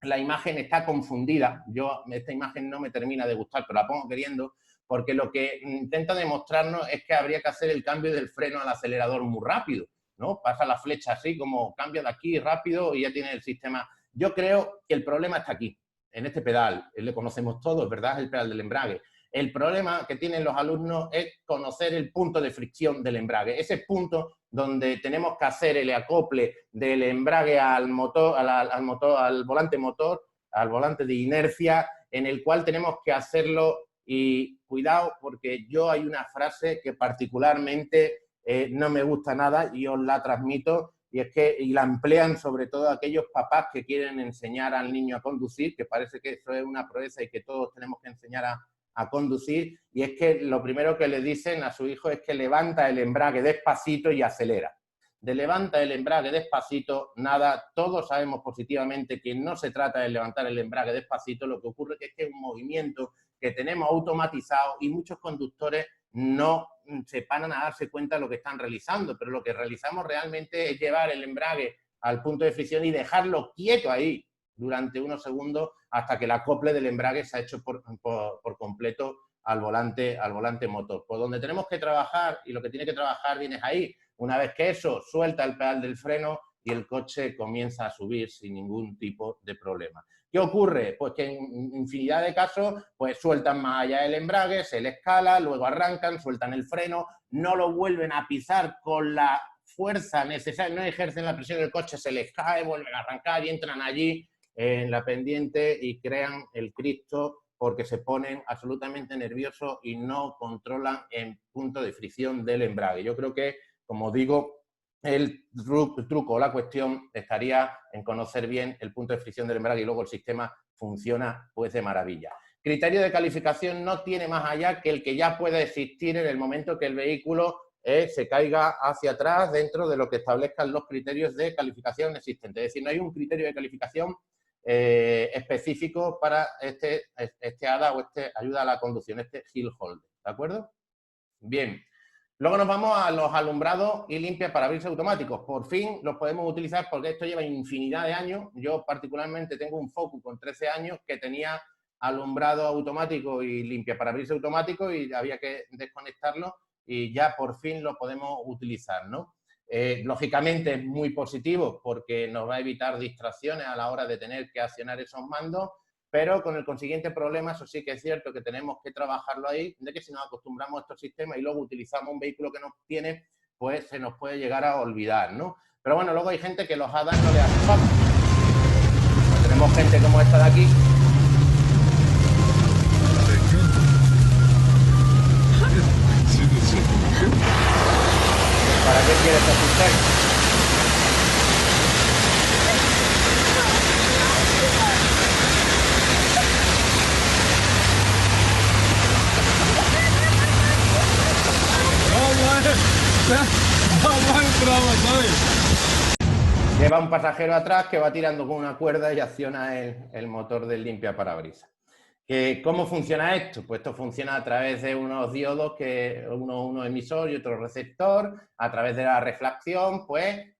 la imagen está confundida. Esta imagen no me termina de gustar, pero la pongo queriendo, porque lo que intenta demostrarnos es que habría que hacer el cambio del freno al acelerador muy rápido, ¿no? Pasa la flecha así, como cambia de aquí rápido y ya tiene el sistema. Yo creo que el problema está aquí, en este pedal. Le conocemos todos, ¿verdad? Es el pedal del embrague. El problema que tienen los alumnos es conocer el punto de fricción del embrague. Ese punto donde tenemos que hacer el acople del embrague al motor, al volante motor, al volante de inercia, en el cual tenemos que hacerlo. Y cuidado, porque hay una frase que particularmente no me gusta nada y os la transmito, y la emplean sobre todo aquellos papás que quieren enseñar al niño a conducir, que parece que eso es una proeza y que todos tenemos que enseñar a conducir, y es que lo primero que le dicen a su hijo es que levanta el embrague despacito y acelera. De levanta el embrague despacito, nada, todos sabemos positivamente que no se trata de levantar el embrague despacito, lo que ocurre es que es un movimiento que tenemos automatizado y muchos conductores no se paran a darse cuenta de lo que están realizando, pero lo que realizamos realmente es llevar el embrague al punto de fricción y dejarlo quieto ahí durante unos segundos hasta que el acople del embrague se ha hecho por completo al volante motor. Por donde tenemos que trabajar, y lo que tiene que trabajar bien es ahí. Una vez que eso, suelta el pedal del freno y el coche comienza a subir sin ningún tipo de problema. ¿Qué ocurre? Pues que en infinidad de casos pues sueltan más allá el embrague, se le escala, luego arrancan, sueltan el freno, no lo vuelven a pisar con la fuerza necesaria, no ejercen la presión del coche, se les cae, vuelven a arrancar y entran allí en la pendiente y crean el Cristo porque se ponen absolutamente nerviosos y no controlan el punto de fricción del embrague. Yo creo que, como digo, el truco o la cuestión estaría en conocer bien el punto de fricción del embrague y luego el sistema funciona pues de maravilla. Criterio de calificación no tiene más allá que el que ya puede existir en el momento que el vehículo se caiga hacia atrás dentro de lo que establezcan los criterios de calificación existentes. Es decir, no hay un criterio de calificación específico para este ADA o ayuda a la conducción, este hill holder, ¿de acuerdo? Bien. Luego nos vamos a los alumbrados y limpias parabrisas automáticos. Por fin los podemos utilizar porque esto lleva infinidad de años. Yo particularmente tengo un Focus con 13 años que tenía alumbrado automático y limpia parabrisas automático y había que desconectarlo y ya por fin lo podemos utilizar, ¿no? Lógicamente es muy positivo porque nos va a evitar distracciones a la hora de tener que accionar esos mandos, pero con el consiguiente problema, eso sí que es cierto que tenemos que trabajarlo ahí, de que si nos acostumbramos a estos sistemas y luego utilizamos un vehículo que no tiene, pues se nos puede llegar a olvidar, ¿no? Pero bueno, luego hay gente que los ADAS no le hacen falta. Pues tenemos gente como esta de aquí. ¿Para qué quieres asustar? lleva un pasajero atrás que va tirando con una cuerda y acciona el motor del limpiaparabrisas. ¿Cómo funciona esto? Pues esto funciona a través de unos diodos, uno emisor y otro receptor. A través de la refracción, pues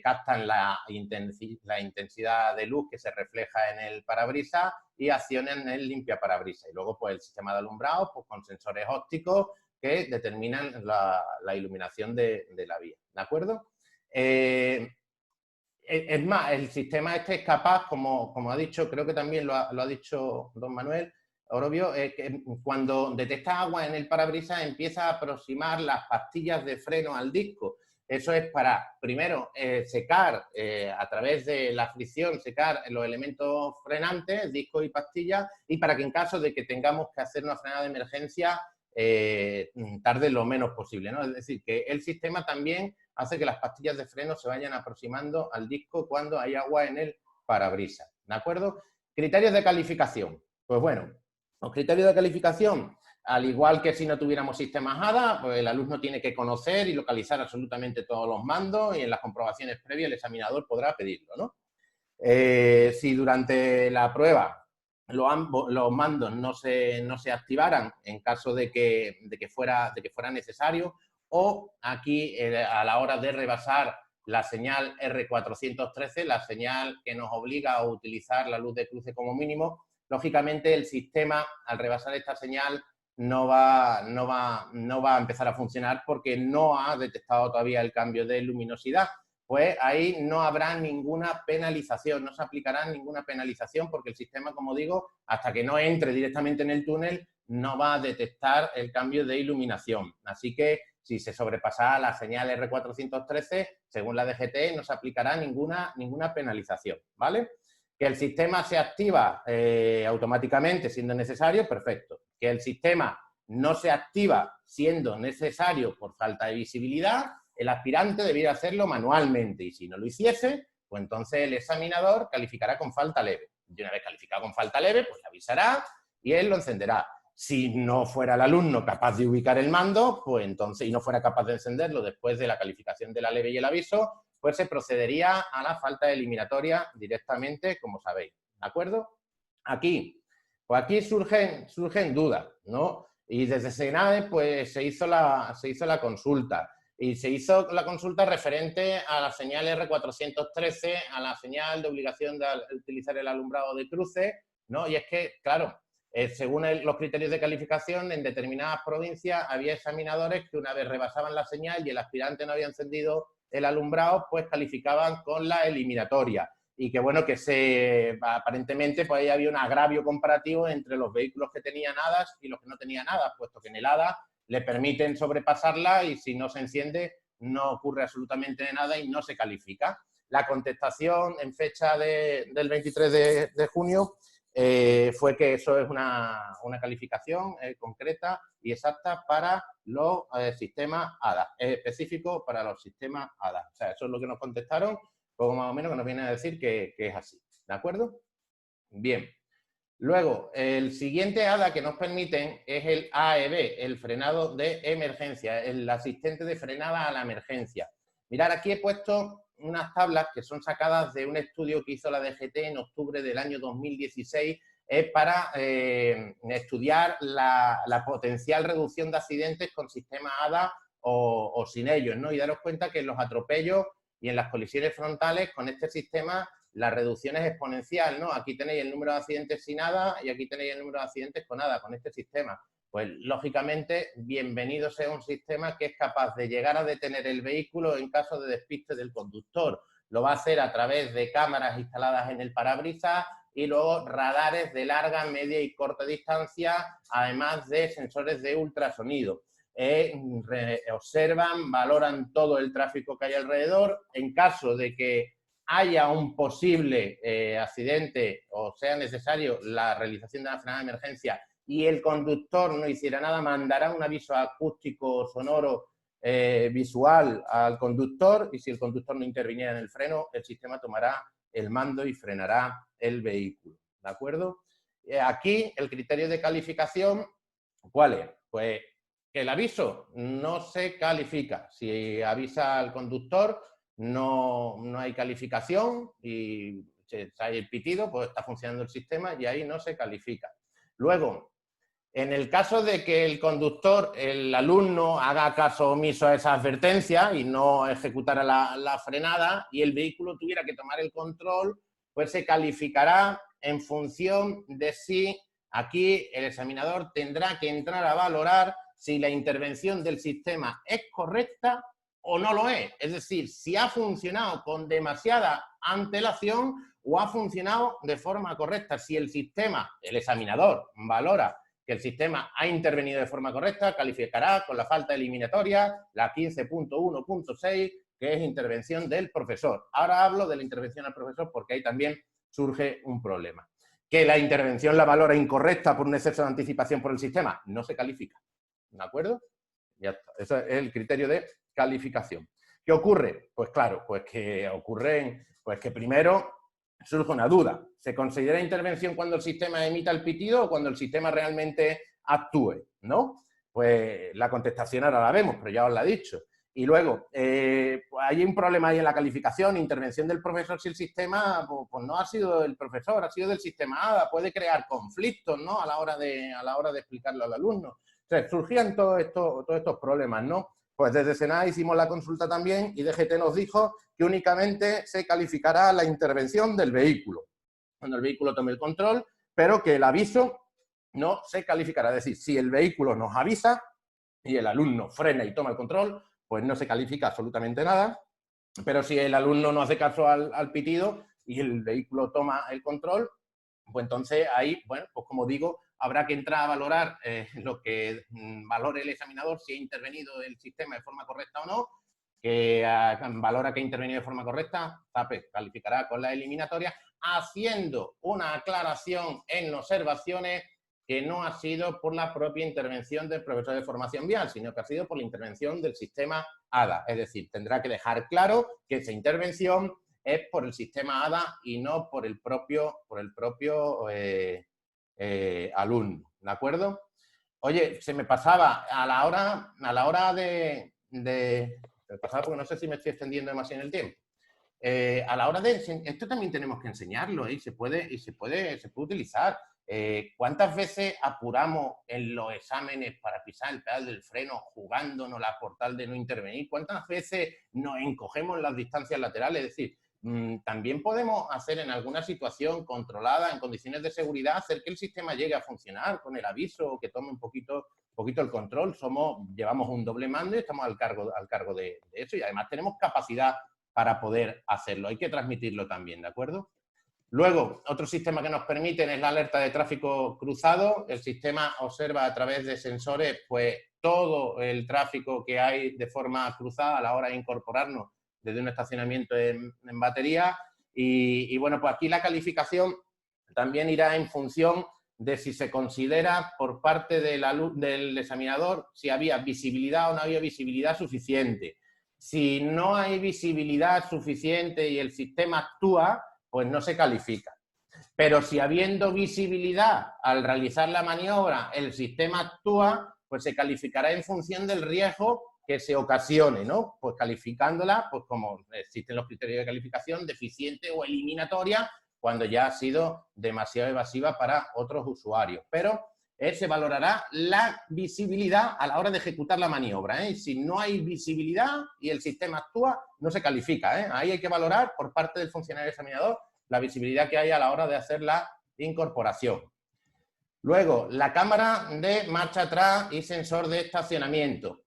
captan la intensidad de luz que se refleja en el parabrisas y accionan el limpiaparabrisas. Y luego, pues el sistema de alumbrado, pues con sensores ópticos que determinan la iluminación de la vía. ¿De acuerdo? Es más, el sistema este es capaz, como ha dicho, creo que también lo ha dicho don Manuel Orobio, que cuando detecta agua en el parabrisas empieza a aproximar las pastillas de freno al disco. Eso es para, primero, secar a través de la fricción, secar los elementos frenantes, disco y pastillas, y para que en caso de que tengamos que hacer una frenada de emergencia, tarde lo menos posible, ¿no? Es decir, que el sistema también hace que las pastillas de freno se vayan aproximando al disco cuando hay agua en el parabrisas, ¿de acuerdo? Criterios de calificación. Pues bueno, los criterios de calificación, al igual que si no tuviéramos sistemas ADA, pues el alumno tiene que conocer y localizar absolutamente todos los mandos y en las comprobaciones previas el examinador podrá pedirlo, ¿no? Si durante la prueba los mandos no se activaran en caso de que fuera necesario, o aquí a la hora de rebasar la señal R413, la señal que nos obliga a utilizar la luz de cruce como mínimo, lógicamente el sistema al rebasar esta señal no va a empezar a funcionar porque no ha detectado todavía el cambio de luminosidad. Pues ahí no habrá ninguna penalización, no se aplicará ninguna penalización porque el sistema, como digo, hasta que no entre directamente en el túnel, no va a detectar el cambio de iluminación. Así que si se sobrepasa la señal R413, según la DGT, no se aplicará ninguna penalización, ¿vale? Que el sistema se activa automáticamente siendo necesario, perfecto. Que el sistema no se activa siendo necesario por falta de visibilidad, el aspirante debiera hacerlo manualmente y si no lo hiciese, pues entonces el examinador calificará con falta leve. Y una vez calificado con falta leve, pues le avisará y él lo encenderá. Si no fuera el alumno capaz de ubicar el mando, pues entonces, y no fuera capaz de encenderlo después de la calificación de la leve y el aviso, pues se procedería a la falta eliminatoria directamente, como sabéis. ¿De acuerdo? Aquí surgen dudas, ¿no? Y desde SENAE, pues se hizo la consulta. Y se hizo la consulta referente a la señal R413, a la señal de obligación de utilizar el alumbrado de cruce, ¿no? Y es que, claro, según los criterios de calificación, en determinadas provincias había examinadores que una vez rebasaban la señal y el aspirante no había encendido el alumbrado, pues calificaban con la eliminatoria. Y que bueno, que aparentemente pues ahí había un agravio comparativo entre los vehículos que tenían hadas y los que no tenían hadas, puesto que en el hada le permiten sobrepasarla y si no se enciende no ocurre absolutamente nada y no se califica. La contestación en fecha del 23 de junio fue que eso es una calificación concreta y exacta para los sistemas ADA, específico para los sistemas ADA. O sea, eso es lo que nos contestaron, poco más o menos que nos viene a decir que es así. ¿De acuerdo? Bien. Luego, el siguiente ADA que nos permiten es el AEB, el frenado de emergencia, el asistente de frenada a la emergencia. Mirad, aquí he puesto unas tablas que son sacadas de un estudio que hizo la DGT en octubre del año 2016 para estudiar la potencial reducción de accidentes con sistema ADA o sin ellos, ¿no? Y daros cuenta que en los atropellos y en las colisiones frontales con este sistema la reducción es exponencial, ¿no? Aquí tenéis el número de accidentes sin ADA y aquí tenéis el número de accidentes con ADA, con este sistema. Pues, lógicamente, bienvenido sea un sistema que es capaz de llegar a detener el vehículo en caso de despiste del conductor. Lo va a hacer a través de cámaras instaladas en el parabrisas y luego radares de larga, media y corta distancia, además de sensores de ultrasonido. Observan, valoran todo el tráfico que hay alrededor. En caso de que haya un posible accidente o sea necesario la realización de una frenada de emergencia y el conductor no hiciera nada, mandará un aviso acústico sonoro visual al conductor y si el conductor no interviniera en el freno, el sistema tomará el mando y frenará el vehículo. ¿De acuerdo? Aquí el criterio de calificación, ¿cuál es? Pues que el aviso no se califica. Si avisa al conductor, no hay calificación y se trae el pitido, pues está funcionando el sistema y ahí no se califica. Luego, en el caso de que el conductor, el alumno, haga caso omiso a esa advertencia y no ejecutara la frenada y el vehículo tuviera que tomar el control, pues se calificará en función de si aquí el examinador tendrá que entrar a valorar si la intervención del sistema es correcta o no lo es. Es decir, si ha funcionado con demasiada antelación o ha funcionado de forma correcta. Si el sistema, el examinador, valora que el sistema ha intervenido de forma correcta, calificará con la falta eliminatoria la 15.1.6, que es intervención del profesor. Ahora hablo de la intervención del profesor porque ahí también surge un problema. Que la intervención la valora incorrecta por un exceso de anticipación por el sistema, no se califica. ¿De acuerdo? Ya está. Ese es el criterio de calificación. ¿Qué ocurre? Pues claro, pues que primero surge una duda. ¿Se considera intervención cuando el sistema emita el pitido o cuando el sistema realmente actúe? ¿No? Pues la contestación ahora la vemos, pero ya os la he dicho. Y luego, pues hay un problema ahí en la calificación, intervención del profesor si el sistema, pues no ha sido el profesor, ha sido del sistema ADA, puede crear conflictos, ¿no? A la hora de explicarlo al alumno. Entonces, surgían todos estos problemas, ¿no? Pues desde SENA hicimos la consulta también y DGT nos dijo que únicamente se calificará la intervención del vehículo, cuando el vehículo tome el control, pero que el aviso no se calificará. Es decir, si el vehículo nos avisa y el alumno frena y toma el control, pues no se califica absolutamente nada, pero si el alumno no hace caso al pitido y el vehículo toma el control, pues entonces ahí, bueno, pues como digo, habrá que entrar a valorar lo que valore el examinador, si ha intervenido el sistema de forma correcta o no, que valora que ha intervenido de forma correcta, TAPE calificará con la eliminatoria, haciendo una aclaración en observaciones que no ha sido por la propia intervención del profesor de formación vial, sino que ha sido por la intervención del sistema ADA. Es decir, tendrá que dejar claro que esa intervención es por el sistema ADA y no por el propio alumno. ¿De acuerdo? Oye, se me pasaba a la hora de me pasaba porque no sé si me estoy extendiendo demasiado en el tiempo. A la hora de esto también tenemos que enseñarlo y se puede utilizar. ¿Cuántas veces apuramos en los exámenes para pisar el pedal del freno jugándonos la por tal de no intervenir? ¿Cuántas veces nos encogemos las distancias laterales? Es decir, también podemos hacer en alguna situación controlada, en condiciones de seguridad, hacer que el sistema llegue a funcionar con el aviso o que tome un poquito el control. Llevamos un doble mando y estamos al cargo de eso y además tenemos capacidad para poder hacerlo. Hay que transmitirlo también, ¿de acuerdo? Luego, otro sistema que nos permiten es la alerta de tráfico cruzado. El sistema observa a través de sensores pues, todo el tráfico que hay de forma cruzada a la hora de incorporarnos desde un estacionamiento en batería. Y bueno, pues aquí la calificación también irá en función de si se considera por parte del examinador si había visibilidad o no había visibilidad suficiente. Si no hay visibilidad suficiente y el sistema actúa, pues no se califica. Pero si habiendo visibilidad al realizar la maniobra, el sistema actúa, pues se calificará en función del riesgo que se ocasione, ¿no? Pues calificándola, pues como existen los criterios de calificación, deficiente o eliminatoria, cuando ya ha sido demasiado evasiva para otros usuarios. Pero se valorará la visibilidad a la hora de ejecutar la maniobra. Si no hay visibilidad y el sistema actúa, no se califica. Ahí hay que valorar por parte del funcionario examinador la visibilidad que hay a la hora de hacer la incorporación. Luego, la cámara de marcha atrás y sensor de estacionamiento.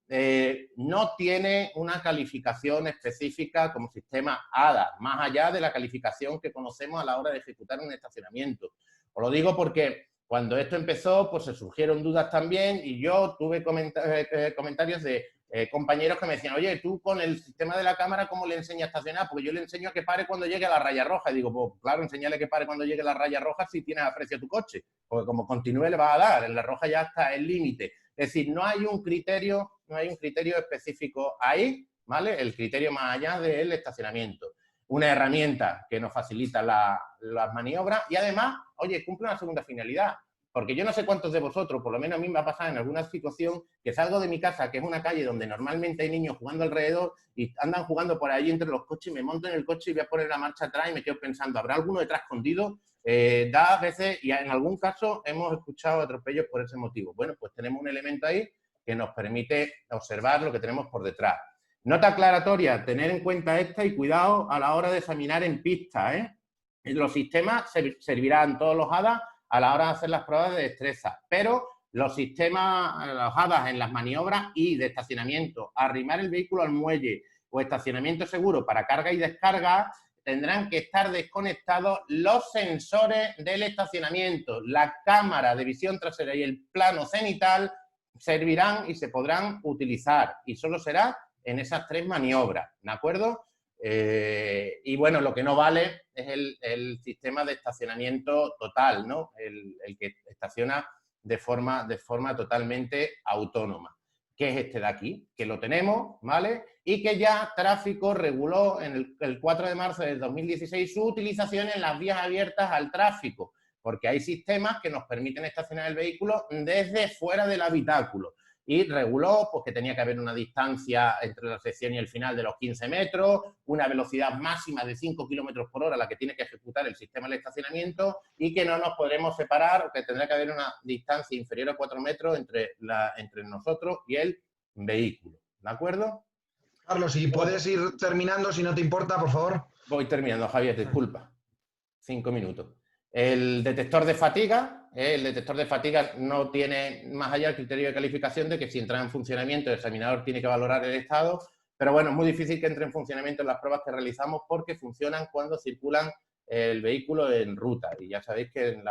No tiene una calificación específica como sistema ADA, más allá de la calificación que conocemos a la hora de ejecutar un estacionamiento. Os lo digo porque cuando esto empezó, pues se surgieron dudas también y yo tuve comentarios de compañeros que me decían, oye, tú con el sistema de la cámara, ¿cómo le enseñas a estacionar? Porque yo le enseño a que pare cuando llegue a la raya roja. Y digo, pues claro, enseñale que pare cuando llegue a la raya roja si tienes aprecio a tu coche. Porque como continúe le va a dar, en la roja ya está el límite. Es decir, no hay un criterio específico ahí, ¿vale? El criterio más allá del estacionamiento. Una herramienta que nos facilita las maniobras y además, oye, cumple una segunda finalidad. Porque yo no sé cuántos de vosotros, por lo menos a mí me ha pasado en alguna situación, que salgo de mi casa, que es una calle donde normalmente hay niños jugando alrededor y andan jugando por ahí entre los coches y me monto en el coche y voy a poner la marcha atrás y me quedo pensando, ¿habrá alguno detrás escondido? Da a veces, y en algún caso hemos escuchado atropellos por ese motivo. Bueno, pues tenemos un elemento ahí que nos permite observar lo que tenemos por detrás. Nota aclaratoria, tener en cuenta esta y cuidado a la hora de examinar en pista, ¿eh? Los sistemas servirán todos los HADAS a la hora de hacer las pruebas de destreza, pero los sistemas, los HADAS en las maniobras y de estacionamiento, arrimar el vehículo al muelle o estacionamiento seguro para carga y descarga, tendrán que estar desconectados los sensores del estacionamiento, la cámara de visión trasera y el plano cenital servirán y se podrán utilizar y solo será en esas 3 maniobras, ¿de acuerdo? Y bueno, lo que no vale es el sistema de estacionamiento total, ¿no? El que estaciona de forma totalmente autónoma, que es este de aquí, que lo tenemos, ¿vale? Y que ya Tráfico reguló en el 4 de marzo del 2016 su utilización en las vías abiertas al tráfico, porque hay sistemas que nos permiten estacionar el vehículo desde fuera del habitáculo. Y reguló pues, que tenía que haber una distancia entre la sección y el final de los 15 metros, una velocidad máxima de 5 kilómetros por hora la que tiene que ejecutar el sistema de estacionamiento y que no nos podremos separar, o que tendrá que haber una distancia inferior a 4 metros entre nosotros y el vehículo. ¿De acuerdo? Carlos, si puedes ir terminando, si no te importa, por favor. Voy terminando, Javier, disculpa. 5 minutos. El detector de fatiga no tiene más allá el criterio de calificación de que si entra en funcionamiento el examinador tiene que valorar el estado, pero bueno, es muy difícil que entre en funcionamiento en las pruebas que realizamos porque funcionan cuando circulan el vehículo en ruta y ya sabéis que en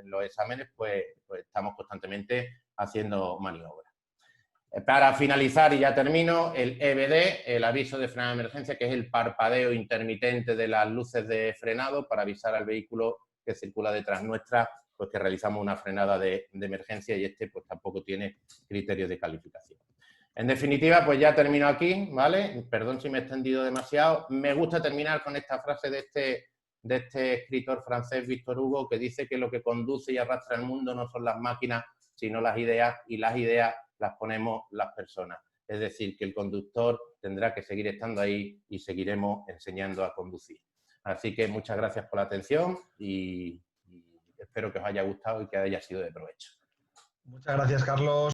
los exámenes pues estamos constantemente haciendo maniobras. Para finalizar, y ya termino, el EBD, el aviso de frenado de emergencia, que es el parpadeo intermitente de las luces de frenado para avisar al vehículo que circula detrás nuestra, pues que realizamos una frenada de emergencia y este pues tampoco tiene criterios de calificación. En definitiva, pues ya termino aquí, ¿vale? Perdón si me he extendido demasiado. Me gusta terminar con esta frase de este escritor francés, Victor Hugo, que dice que lo que conduce y arrastra el mundo no son las máquinas, sino las ideas, y las ideas las ponemos las personas. Es decir, que el conductor tendrá que seguir estando ahí y seguiremos enseñando a conducir. Así que muchas gracias por la atención y espero que os haya gustado y que haya sido de provecho. Muchas gracias, Carlos.